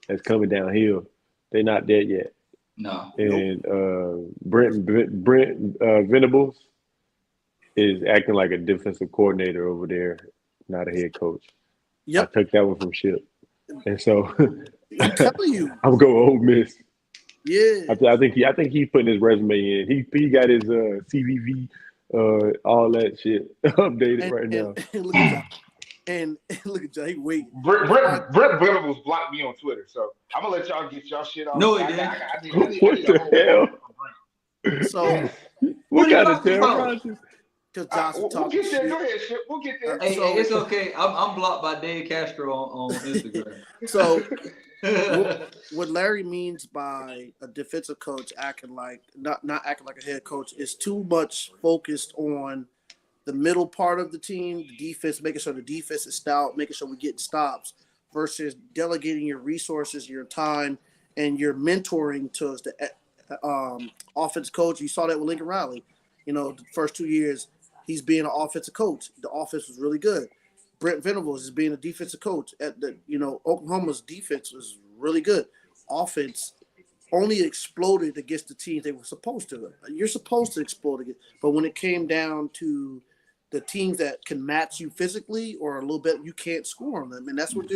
that's coming downhill. They're not there yet. No. And Brent Venables is acting like a defensive coordinator over there, not a head coach. Yep. I took that one from Ship. And so I'm telling you. I'm going Ole Miss. Yeah. I think he's putting his resume in. He got his CVV all that shit updated right now. And look at John. And look at John. He wait. Brent Venables blocked me on Twitter, so I'm gonna let y'all get y'all shit off. No, he didn't. What the hell? So what kind of terror? Because Johnson we'll talking get there. shit. Go ahead, Shit. We'll get there. Hey, it's okay. I'm blocked by Dave Castro on Instagram. So what Larry means by a defensive coach acting like not acting like a head coach is too much focused on the middle part of the team, the defense, making sure the defense is stout, making sure we get stops, versus delegating your resources, your time, and your mentoring to the offensive coach. You saw that with Lincoln Riley. You know, the first 2 years, he's being an offensive coach. The offense was really good. Brent Venables is being a defensive coach. Oklahoma's defense was really good. Offense only exploded against the teams they were supposed to. You're supposed to explode against, but when it came down to the teams that can match you physically or a little bit, you can't score on them, and that's what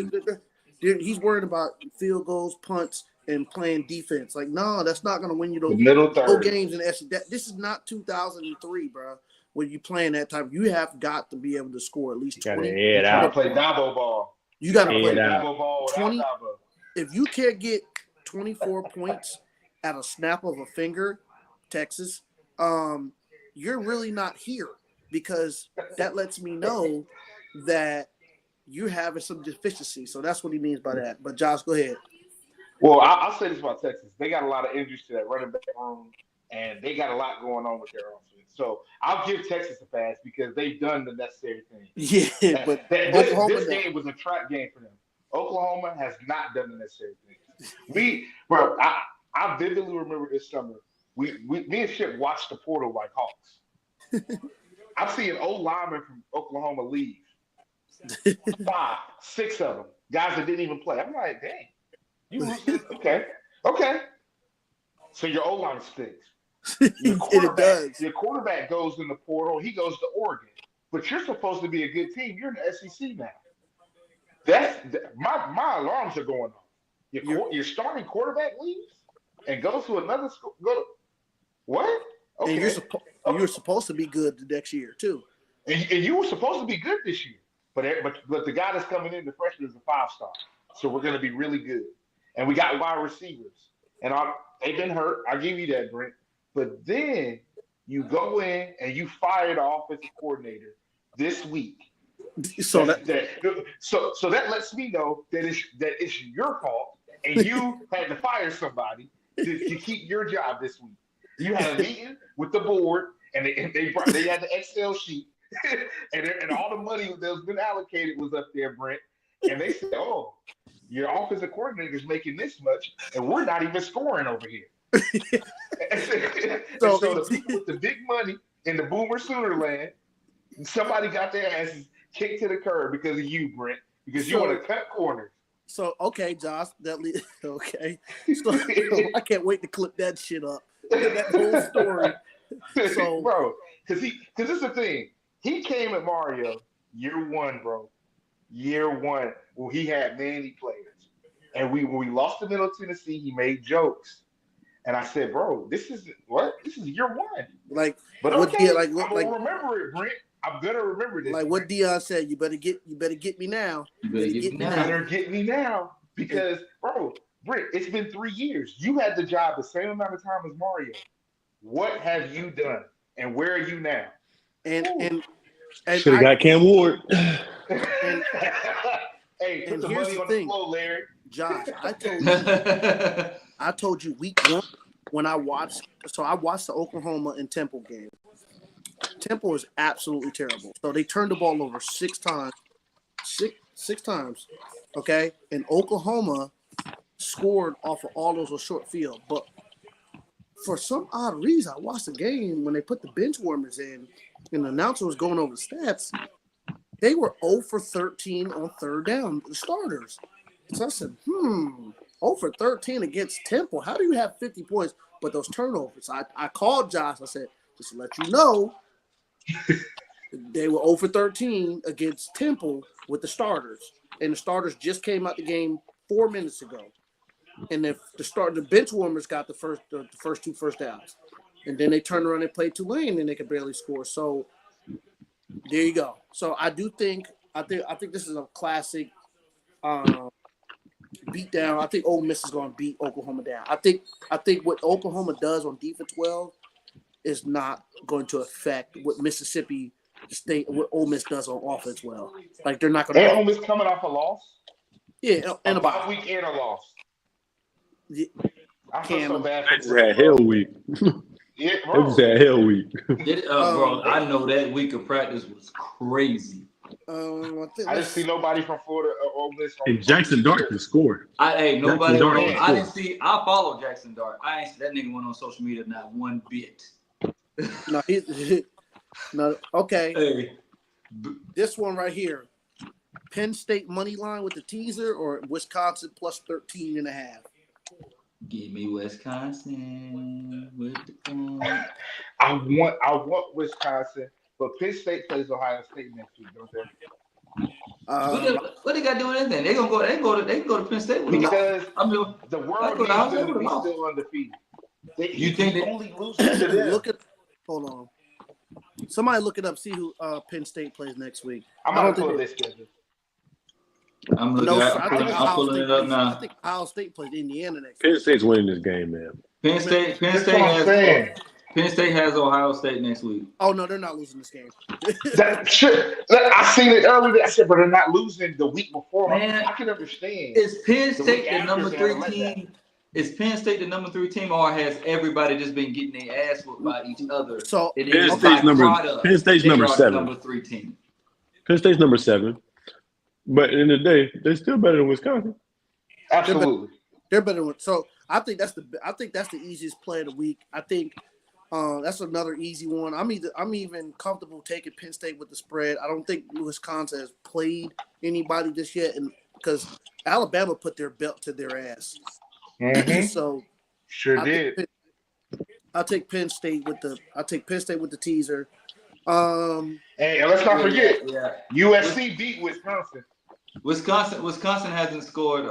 he's worried about: field goals, punts, and playing defense. Like, no, that's not going to win you those middle third games in SEC. This is not 2003, bro. When you playing that type, you have got to be able to score at least 20. You got to play Dabo ball. You got to play play Dabo ball without 20. Dabo. If you can't get 24 points at a snap of a finger, Texas, you're really not here, because that lets me know that you're having some deficiency. So that's what he means by that. But Josh, go ahead. Well, I'll say this about Texas. They got a lot of injuries to that running back room, and they got a lot going on with their offense. So I'll give Texas a pass because they've done the necessary thing. Yeah, but this game was a trap game for them. Oklahoma has not done the necessary thing. I vividly remember this summer. Me and Ship watched the portal like hawks. I'm seeing old linemen from Oklahoma leave. 5, 6 of them, guys that didn't even play. I'm like, dang. Okay. So your O-line stinks. Your quarterback goes in the portal. He goes to Oregon. But you're supposed to be a good team. You're in the SEC now. My alarms are going off. Your starting quarterback leaves and goes to another school. What? Okay. And you're supposed to be good the next year too. And you were supposed to be good this year. But the guy that's coming in, the freshman, is a 5-star. So we're going to be really good. And we got wide receivers. And they've been hurt. I'll give you that, Brent. But then you go in and you fire the offensive coordinator this week. So that lets me know that it's your fault, and you had to fire somebody to keep your job this week. You had a meeting with the board, and they had the Excel sheet, and all the money that was been allocated was up there, Brent. and they said, "Oh, your offensive coordinator is making this much, and we're not even scoring over here." and So so the they people with the big money in the Boomer Sooner land, somebody got their asses kicked to the curb because of you, Brent, because you So- want to cut corners. So okay, Josh, okay. So I can't wait to clip that shit up. That whole story. So- bro, because this is the thing. He came at Mario year one, bro. Year one, when he had many players, and when we lost to Middle Tennessee, he made jokes, and I said, "Bro, this is what? This is year one." Like But what okay, like I'm gonna remember it, Brent. I'm gonna remember this. like what Brent. Dion said, you better get me now. You better get me You now. better get me now because, bro, Brent, it's been 3 years. You had the job the same amount of time as Mario. What have you done, and where are you now? And Should have got Cam Ward. Hey, And put the here's money the on thing. the floor, Larry. Josh, I told you week one when I watched the Oklahoma and Temple game. Temple is absolutely terrible. So they turned the ball over 6 times. Six times. Okay? And Oklahoma scored off of all those a short field. But for some odd reason, I watched the game when they put the bench warmers in and the announcer was going over the stats. They were 0 for 13 on third down, the starters. So I said, 0 for 13 against Temple. How do you have 50 points but those turnovers? I called Josh. I said, just to let you know, they were 0 for 13 against Temple with the starters. And the starters just came out the game 4 minutes ago. And the bench warmers got the first 2 first downs. And then they turned around and played Tulane and they could barely score. So there you go. So I think this is a classic beat down. I think Ole Miss is going to beat Oklahoma down. I think what Oklahoma does on defense well is not going to affect what Mississippi State, what Ole Miss does on offense well. Like they're not going And to. Ole Miss coming off a loss. Yeah, and A bye about week and a loss. Yeah, I feel so bad They for just Brent, had bro. hell week. Yeah, They bro. just had hell week. Bro, I know that week of practice was crazy. I didn't see nobody from Florida or Ole Miss. And Jackson Dart can score. Nobody. Jackson Dart can I score. didn't see. I follow Jackson Dart. I ain't that nigga went on social media not one bit. no, no. Okay, Hey, this one right here, Penn State money line with the teaser or Wisconsin plus 13.5. give me Wisconsin with the point. I want Wisconsin, but Penn State plays Ohio State next week, don't they? What they got to do with anything? They gonna go. They can go to Penn State with them. Because I mean, the I world go needs to Ohio State them to with be them all. still undefeated. You think they- only losing to them? Look at. Hold on. Somebody look it up. See who Penn State plays next week. I'm I gonna don't pull think this schedule. I'm looking. No, at, sir, I I'm, think pulling, I'm Ohio pulling State it up plays. I now. think Ohio State plays Indiana next Penn week. State's winning this game, man. Penn State That's what I'm saying. Penn State has Ohio State next week. Oh no, they're not losing this game. That shit. I seen it earlier. I said, but they're not losing the week before. Man, I can understand. Is Penn The State week the after number is gonna 3 let team? Is Penn State the number 3 team, or has everybody just been getting their ass whooped by each other? So And they Penn just State's by number- product, Penn State's they number are the 7. number 3 team. Penn State's number 7. But in the day, they're still better than Wisconsin. Absolutely. they're better. So I think that's the easiest play of the week. I think that's another easy one. I'm even comfortable taking Penn State with the spread. I don't think Wisconsin has played anybody just yet, and because Alabama put their belt to their ass. Mhm. So Sure I did. think I'll take Penn State with the teaser. And let's not forget, Yeah. USC beat Wisconsin. Wisconsin hasn't scored.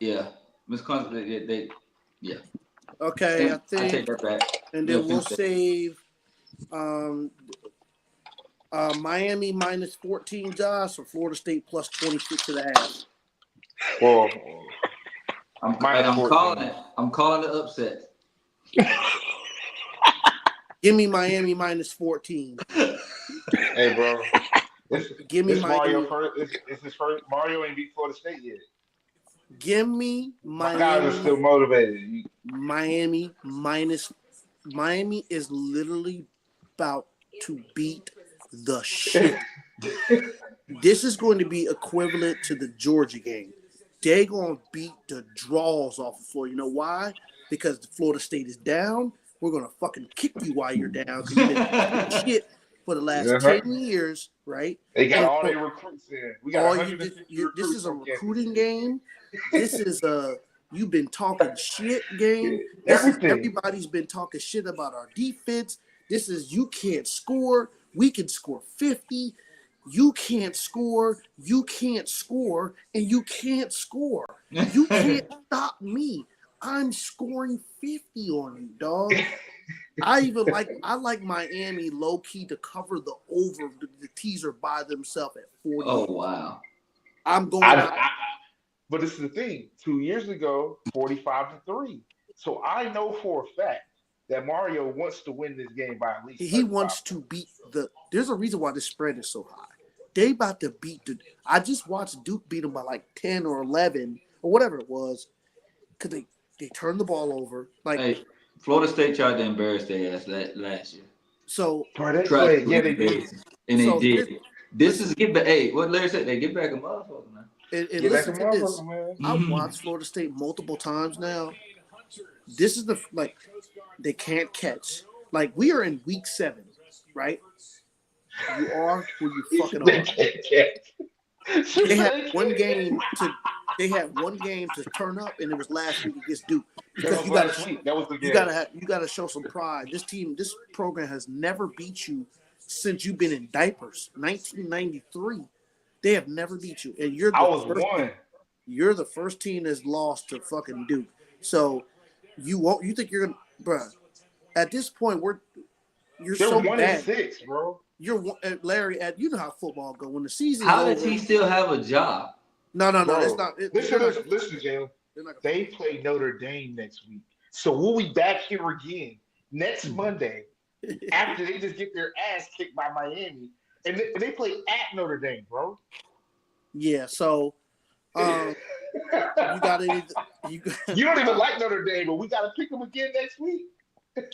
Yeah, Wisconsin. They yeah. Okay, I I take think, that back. and Yeah, then we'll Penn State. save Miami minus 14, Josh, or Florida State plus 26.5. Well, I'm Minus 14. calling it. I'm calling the upset. Give me Miami minus 14. hey, bro. Give me This Miami. Mario first. It's his first. Mario ain't beat Florida State yet. Give me My guys are still Miami. motivated. Miami minus. Miami is literally about to beat the shit. This is going to be equivalent to the Georgia game. They're going to beat the draws off of Florida. You know why? Because the Florida State is down. We're going to fucking kick you while you're down because you've been fucking shit for the last 10 years, right? They got And all so- their recruits in. We got 150 this is a recruits from recruiting Kansas game. This is a you've been talking shit game. Everybody's been talking shit about our defense. This is you can't score. We can score 50. You can't score. You can't score, and you can't score. You can't stop me. I'm scoring 50 on you, dog. I like Miami low key to cover the over the teaser by themselves at 40. Oh wow. I'm going out. But this is the thing. 2 years ago, 45-3. So I know for a fact that Mario wants to win this game by at least. He 35. wants to beat the. There's a reason why the spread is so high. They about to beat the. I just watched Duke beat them by like 10 or 11 or whatever it was, because they turned the ball over. Like Hey, Florida State tried to embarrass their ass last year. so. Bro, they Tried played. to Yeah, they embarrass did. them, and they So did. This is get back. Hey, what Larry said? They get back a motherfucker, man. And Get back listen to to this. motherfucker, man. I've watched Florida State multiple times now. This is they can't catch. Like we are in week 7, right? You are who you fucking They are. can't catch. They had one game to turn up, and it was last week against Duke. That Because was you last got week. That was the game. you gotta show some pride. This program has never beat you since you've been in diapers. 1993, they have never beat you, and I was one. You're the first team that's lost to fucking Duke. So you think you're gonna, bruh? At this point, you're They're so 1-6, bad. bro. You're Larry. You know how football go when the season. How does he still have a job? No. Bro, That's not. Listen, Jalen. They're not gonna- They play Notre Dame next week. So we'll be back here again next Hmm. Monday after they just get their ass kicked by Miami. And they play at Notre Dame, bro. Yeah. So, you got it. You don't even like Notre Dame, but we got to pick them again next week.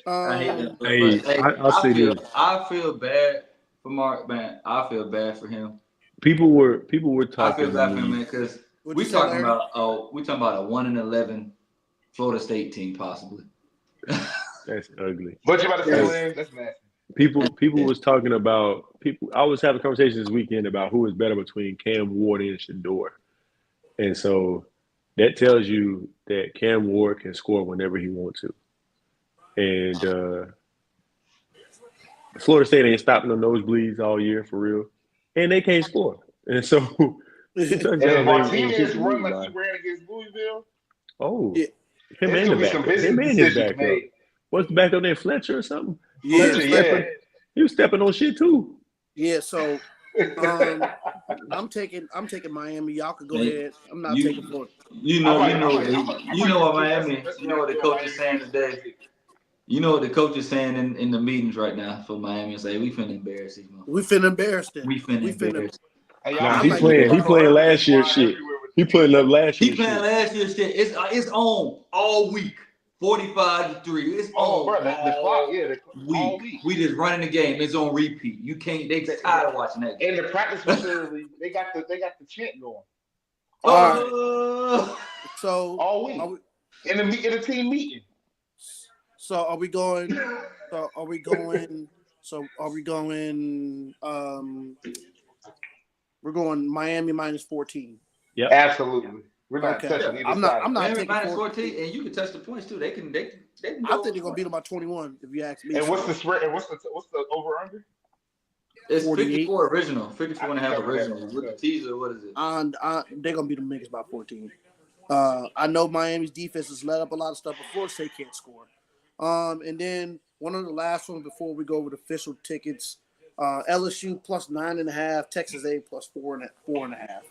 I hate that. Hey, But, I'll say this. I feel bad for Mark, man. I feel bad for him. People were I feel talking bad to for him, me. man, because What'd we you say, talking Larry? about a 1-11 Florida State team possibly. That's ugly. But you about to say, Yes. Lance, that's nasty. People was talking about people. I was having a conversation this weekend about who is better between Cam Ward and Shador, and so that tells you that Cam Ward can score whenever he wants to, and Florida State ain't stopping the nosebleeds all year for real, and they can't score, and so And if Martinez run like he ran against Louisville, oh, Yeah. him there's and the going to be some back, business him and his decisions backup. made. What's the backup name? Fletcher or something? Yeah. Fletcher, Stepping- He was stepping on shit too. Yeah. So, I'm taking Miami. Y'all can go Hey, ahead. I'm not you- taking Florida. You know what Miami. You know what the coach is saying today. You know what the coach is saying in the meetings right now for Miami. Say we finna embarrass these motherfuckers. We finna embarrass them. We finna embarrass. Hey, Nah, y'all- he like- playing. He playing last year's shit. He putting up last He year's playing shit. last year's shit. It's on all week. 45-3. It's Oh, on bro, the clock, yeah, all week. week. We just running the game. It's on repeat. You can't. They tired of watching that game. In the practice facility, they got the chant going So all week. are we, In the team meeting. so are we going? So are we going? So are we going? We're going Miami minus 14. Absolutely. We're not Okay. touching either I'm not- side. I'm not- Miami taking minus 14. 14, and you can touch the points too. They can. They can I think they're gonna beat them by 21. If you ask me. And what's the spread? And what's the over under? It's 48. 54 original, 54 and a half I covered that. original. With the teaser, what is it? And they're gonna beat them niggas by 14. I know Miami's defense has let up a lot of stuff, but Florida State can't score. And then one of the last ones before we go over the official tickets, LSU plus 9.5, Texas A plus 4.5.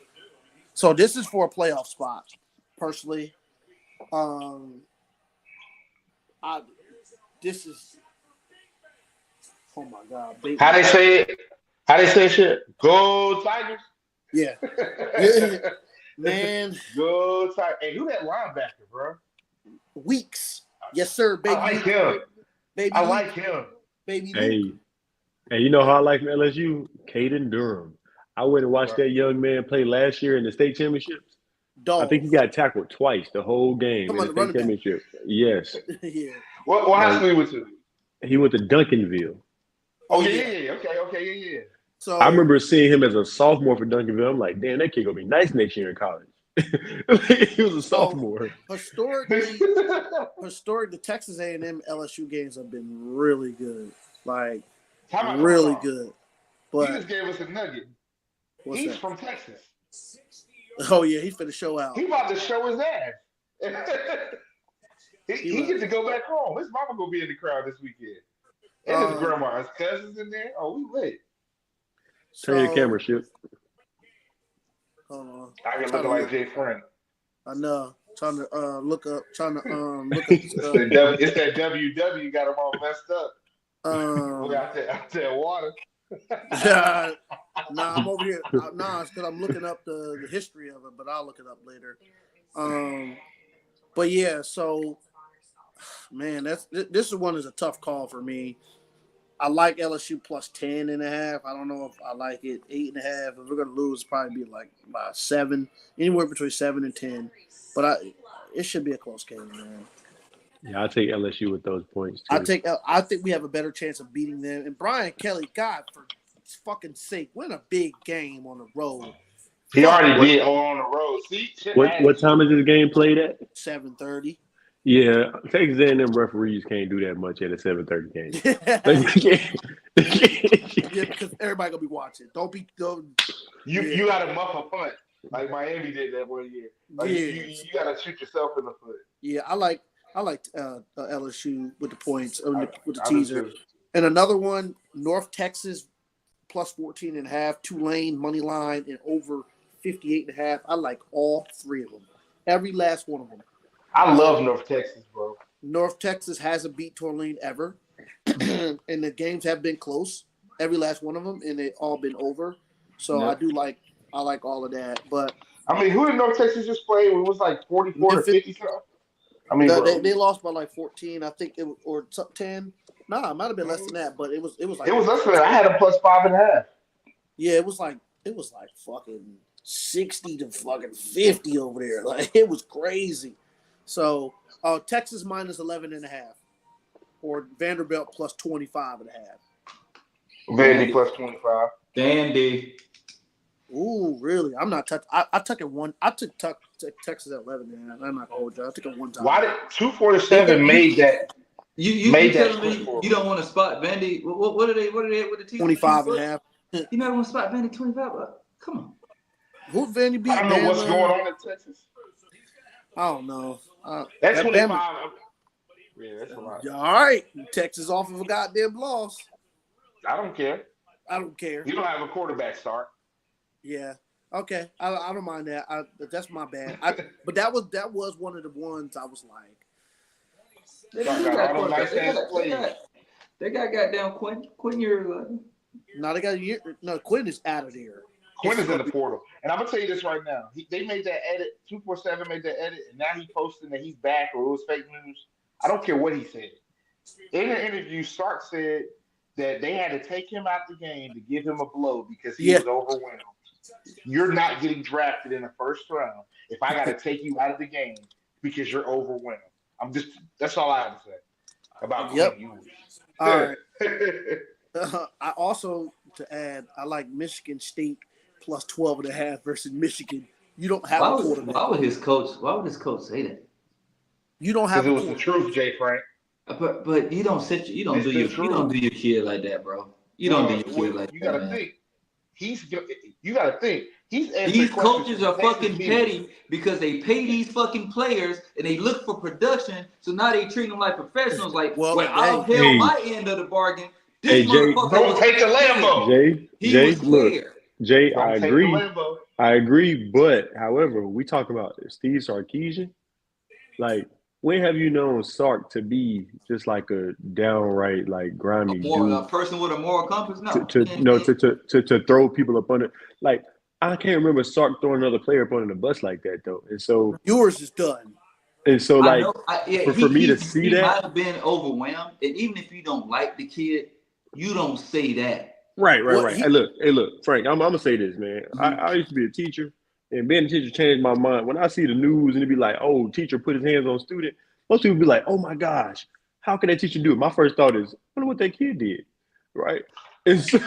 So this is for a playoff spot. Personally, this is. Oh my God! How they say it? How they say shit? Go Tigers. Yeah, yeah. Man, Go Tigers. Hey, who that linebacker, bro? Weeks. Yes, sir, baby. I like him. Baby, I Luke. like him. Baby. Luke. Hey, And you know how I like from LSU? Caden Durham. I went and watched that young man play last year in the state championships. I think he Dog. got tackled twice the whole game Come in on, the the state running back. championship. Yes. Yeah. What high school he went to? He went to Duncanville. Oh yeah. Okay, yeah. So I remember seeing him as a sophomore for Duncanville. I'm like, damn, that kid gonna be nice next year in college. He was a sophomore. historically, the Texas A&M LSU games have been really good, like really good. He But just gave us a nugget. what's He's that? from Texas. Oh yeah, he's finna show out. He about to show his ass. he gets to go back home. His mama gonna be in the crowd this weekend. And his grandma, his cousins in there. Oh, we lit. Turn your camera, shit. Hold on. I can look like Jay Frank. I know. Trying to look up. It's that WW got him all messed up. Out there water. Nah, I'm over here. It's because I'm looking up the history of it, but I'll look it up later. But yeah, so man, this one is a tough call for me. I like LSU plus 10.5. I don't know if I like it 8.5. If we're gonna lose, it's probably be like by 7, anywhere between 7 and 10. But it should be a close game, man. Yeah, I'll take LSU with those points too. I think we have a better chance of beating them. And Brian Kelly, God for fucking sake, win a big game on the road. He already did on the road. See, what time is this game played at? 7:30. Yeah, Texas A&M referees can't do that much at a 7:30 game. Yeah, because everybody gonna be watching. You gotta muff a punt like Miami did that one year. Like you gotta shoot yourself in the foot. Yeah, I like LSU with the points with the teaser. And another one, North Texas plus 14.5, Tulane money line and over 58.5. I like all three of them. Every last one of them. I love North Texas, bro. North Texas hasn't beat Tulane ever, and the games have been close. Every last one of them, and they've all been over. So I like all of that. But I mean, who did North Texas just play? It was like 44 to 50 something. I mean, they lost by like 14, I think, or 10. Nah, it might have been less than that, but it was like it was less than that. I had a plus 5.5. Yeah, it was like fucking 60 to fucking 50 over there. Like it was crazy. So Texas minus 11.5, or Vanderbilt plus 25.5. Vandy plus 25. Dandy. Ooh, really? I'm not touching. I took it one. I took Texas at 11. Man, I'm not gonna hold you. I took it one time. Why did 247 made that? You made telling that me you don't want to spot Vandy? What are they with the team? 25.5. You never want to spot Vandy 25? Come on. Who Vandy beat? I don't know what's going on in Texas. I don't know. That's 25. Bama. Yeah, that's a lot. All right, Texas off of a goddamn loss. I don't care. I don't care. You don't have a quarterback start. Yeah. Okay. I don't mind that. That's my bad. But that was one of the ones I was like. They got goddamn Quinn years. No, they got a year. No, Quinn is out of there. Quinn is in the portal. And I'm going to tell you this right now. They made that edit. 247 made that edit. And now he's posting that he's back or it was fake news. I don't care what he said. In an interview, Sark said that they had to take him out the game to give him a blow because he was overwhelmed. You're not getting drafted in the first round if I got to take you out of the game because you're overwhelmed. That's all I have to say about Quinn. All right. I also, to add, I like Michigan State plus 12.5 versus Michigan. You don't have a quarterback. Why would his coach say that? You don't have. Because it was the truth, Jay Frank. But you don't do your kid like that, bro. You don't do your kid like that. You gotta think. You gotta think. These coaches are fucking petty because they pay these fucking players and they look for production. So now they treat them like professionals. Like, I'll held my end of the bargain. This motherfucker don't take the Lambo. Jay, I agree. But however, we talk about Steve Sarkisian. Like, when have you known Sark to be just like a downright like grimy dude? A person with a moral compass? No. To throw people up under. Like, I can't remember Sark throwing another player up under the bus like that though. And so yours is done. And so for me to see he that, might have been overwhelmed. And even if you don't like the kid, You don't say that. Right. What he- Hey, look, Frank. I'm gonna say this, man. I used to be a teacher, and being a teacher changed my mind. When I see the news and it be like, "Oh, teacher put his hands on student," most people be like, "Oh my gosh, how can that teacher do it?" My first thought is, "I wonder what that kid did," right? And so,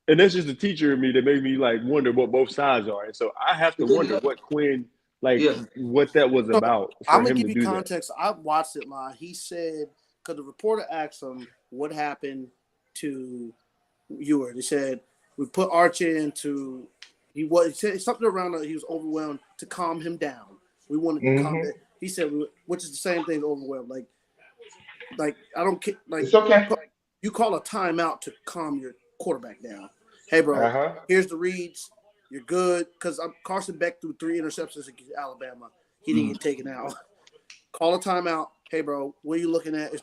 and that's just the teacher in me that made me like wonder what both sides are. And so I have to Because, wonder what Quinn, like, yeah, what that was So about I'm for gonna him to give you do that. context. I watched it live. He said because the reporter asked him what happened to Ewers. He said we put Archie into. He said something around. He was overwhelmed to calm him down. We wanted to calm Mhm. it. He said, which is the same thing. Overwhelmed. Like I don't care. Like It's okay. you call a timeout to calm your quarterback down. Hey, bro, Uh-huh. here's the reads. You're good because Carson Beck threw 3 interceptions against Alabama. He didn't get taken out. Call a timeout. Hey, bro, what are you looking at?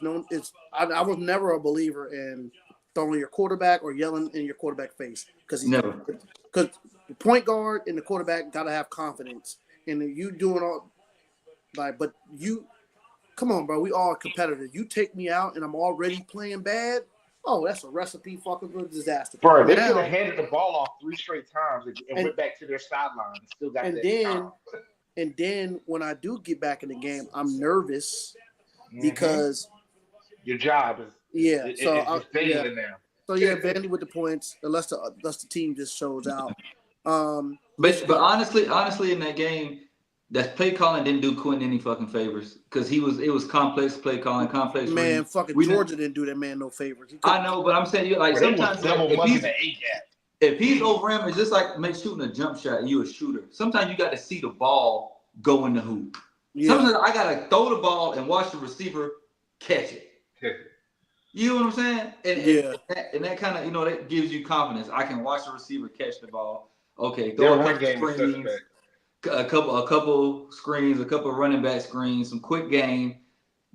I was never a believer in throwing your quarterback or yelling in your quarterback face because never. the point guard and the quarterback got to have confidence. And you doing all like, but you come on, bro. We all competitors. You take me out and I'm already playing bad. Oh, that's a recipe fucking for disaster. Bro, they could have Now handed the ball off 3 straight times and and went back to their sideline and still got and that then time. and then when I do get back in the game, I'm nervous Mhm. because Your job is yeah. it's So just yeah. failing now. So yeah, Vandy with the points. Unless the team just shows out. But honestly, in that game, that play calling didn't do Quinn any fucking favors because it was complex play calling, complex Man, reads. fucking We didn't, Georgia didn't do that man no favors. I know, but I'm saying you like Bro, they was sometimes double if mugging he's the A gap. if he's over him, it's just like make shooting a jump shot and you a shooter. Sometimes you got to see the ball go in the hoop. Yeah. Sometimes I gotta throw the ball and watch the receiver catch it. You know what I'm saying? And that kind of that gives you confidence. I can watch the receiver catch the ball. Okay, Their throw a run couple game is screens, suspect. a couple screens, a couple running back screens, some quick game.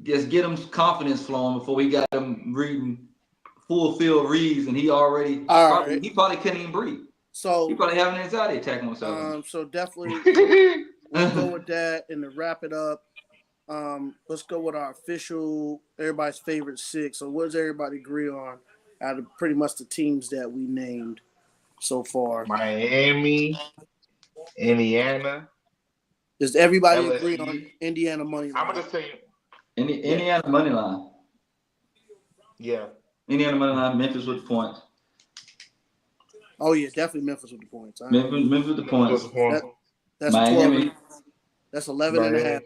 Just get him confidence flowing before we got him reading full field reads, and he probably couldn't even breathe. So he probably having an anxiety attack on himself. so definitely we'll go with that and to wrap it up. Let's go with our official everybody's favorite 6. So what does everybody agree on out of pretty much the teams that we named so far? Miami, Indiana, Does everybody agree LSU. on Indiana money I'm line? gonna tell you, Indiana money line. yeah. Indiana money line. Memphis with the points. Oh yeah, definitely Memphis with the points. Memphis with the points. That's Miami. 12. That's 11 and a half.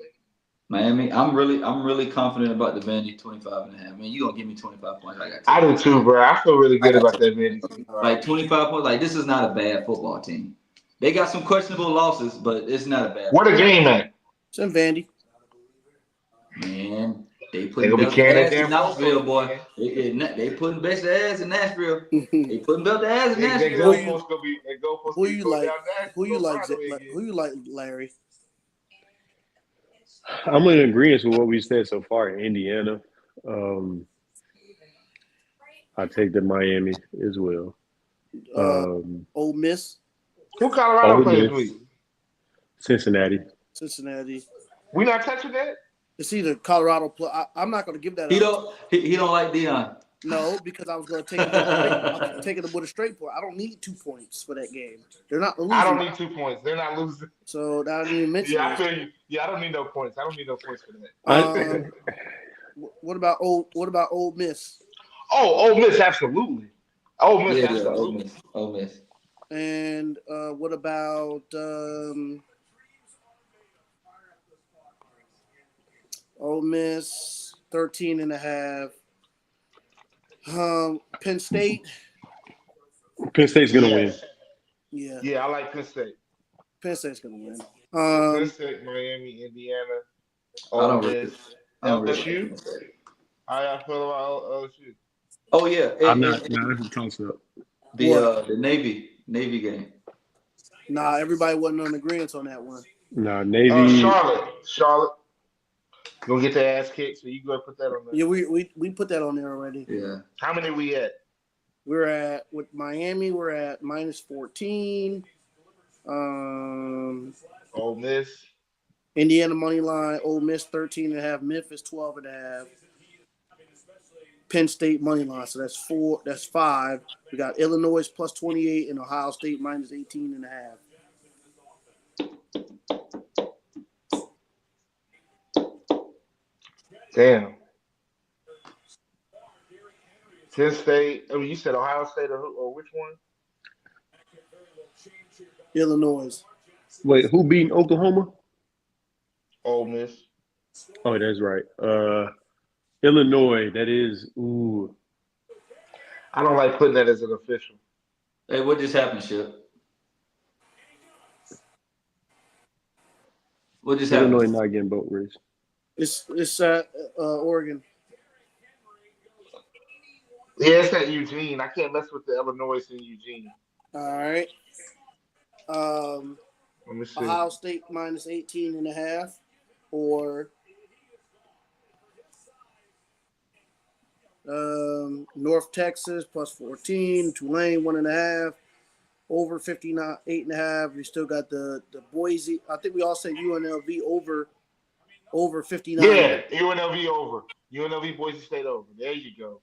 Miami, I'm really confident about the Vandy 25 and a half. Man, you gonna give me 25 points? I do too, bro. I feel really good about that Vandy. Like 25 points. Like this is not a bad football team. They got some questionable losses, but it's not a bad. What a game at? It's in Vandy. Man, they They putting gonna be belt carrying ass that in damn Knoxville, phone, boy. man. They putting best ass in Nashville. They putting belt ass in They Nashville. goalposts gonna be Who you going like? down Nashville. Who you like? Broadway again. Who you like, Larry? I'm in agreement with what we said so far in Indiana. I take the Miami as well. Ole Miss, Who Colorado Ole plays Miss, with? Cincinnati. Cincinnati. We not touching that? It's either Colorado. I'm not going to give that He up. don't like Deion. No, because I was going to take it. I'm taking it with a straight point. I don't need 2 points for that game. They're not losing. I don't need 2 points. They're not losing. So I didn't even mention. Yeah, I feel you. Yeah, I don't need no points. I don't need no points for that. What about Ole Miss? Oh, Ole Miss, absolutely. Ole Miss, absolutely. Ole Miss. And what about Ole Miss 13 and a half? Penn State. Penn State's gonna win. Yeah. Yeah, I like Penn State. Penn State's gonna win. Penn State, Miami, Indiana, Ole Miss, LSU. How y'all feel about LSU? Oh yeah, I'm not. That's a toss up. the Navy game. Nah, everybody wasn't on agreement on that one. Nah, Navy. Charlotte. Gonna get their ass kicked, so you go put that on there. Yeah, we put that on there already. Yeah. How many we at? We're at with Miami. We're at -14. Ole Miss. Indiana money line. Ole Miss 13 and a half. Memphis 12 and a half. Penn State money line. So that's 4. That's 5. We got Illinois plus 28 and Ohio State minus 18.5. Damn. Penn State. I mean, you said Ohio State or which one? Illinois. Wait, who beating Oklahoma? Ole Miss. Oh, that's right. Illinois. That is. Ooh. I don't like putting that as an official. Hey, what just happened, Ship? What just happened? Illinois not getting boat race. It's Oregon. Yeah, it's at Eugene. I can't mess with the Illinois in Eugene. All right. Let me see. Ohio State minus 18.5 or North Texas plus 14, Tulane 1.5, over 59 8.5. We still got the Boise. I think we all said UNLV over 59. Yeah, UNLV over. UNLV Boise State over. There you go.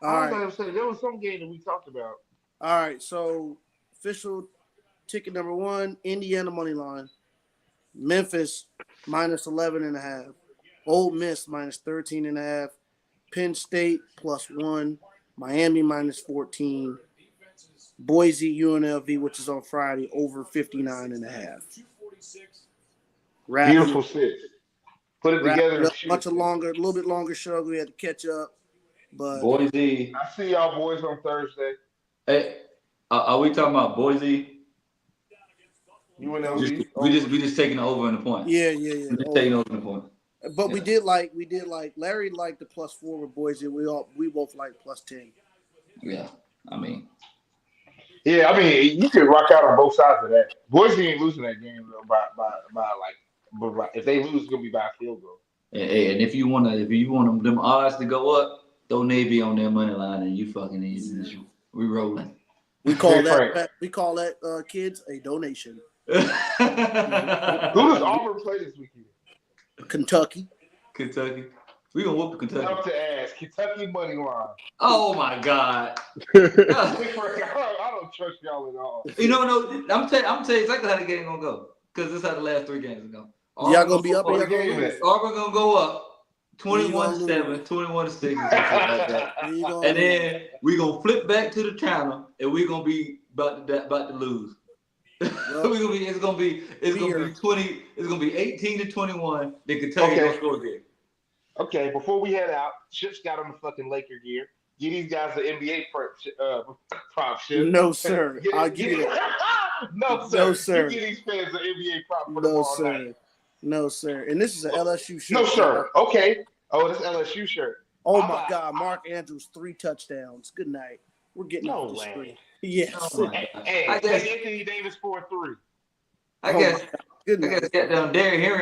All I was right. gonna say there was some game that we talked about. All right. So official ticket number 1, Indiana money line. Memphis minus 11.5. Ole Miss minus 13.5. Penn State plus 1. Miami minus 14. Boise UNLV, which is on Friday, over 59.5. Beautiful six. Put it together. And Much longer, a little bit longer show. We had to catch up, but Boise. I see y'all boys on Thursday. Hey, are we talking about Boise? UNLV. We just taking it over in the point. yeah. We just taking over in the point. But we did like Larry liked the plus 4 with Boise. We both like plus 10. Yeah, I mean, Yeah, I mean you could rock out on both sides of that. Boise ain't losing that game by if they lose, it's gonna be by a field goal. and if you want them odds to go up, throw Navy on their money line, and you fucking we rolling. We call Hey, that kids a donation. Who does Auburn play this weekend? Kentucky. Kentucky. We gonna whoop Kentucky. Up to ask. Kentucky money line. Oh my God. I don't trust y'all at all. No, I'm tell you exactly how the game gonna go. Because this is how the last 3 games go. Y'all gonna be up or y'all gonna game lose? is. Auburn gonna go up 21-7, 21-6, or something like that. And then we gonna flip back to the channel, and we gonna be about to lose. It's gonna be 20. It's gonna be 18-21. Then Kentucky gonna score again. Okay, before we head out, Chip's got on the fucking Laker gear. Give these guys the NBA prop shit. No, sir. I'll give you that. No, sir. No, sir. You give these fans the NBA prop for No, tomorrow sir. night. No, sir. And this is an LSU shirt. No, sir. Okay. Oh, this LSU shirt. Oh my God, Mark Andrews 3 touchdowns. Good night. We're getting No off the way. screen. Yes. Oh my God. Hey, I guess Anthony Davis 4-3. I guess Good night. get down Derrick Henry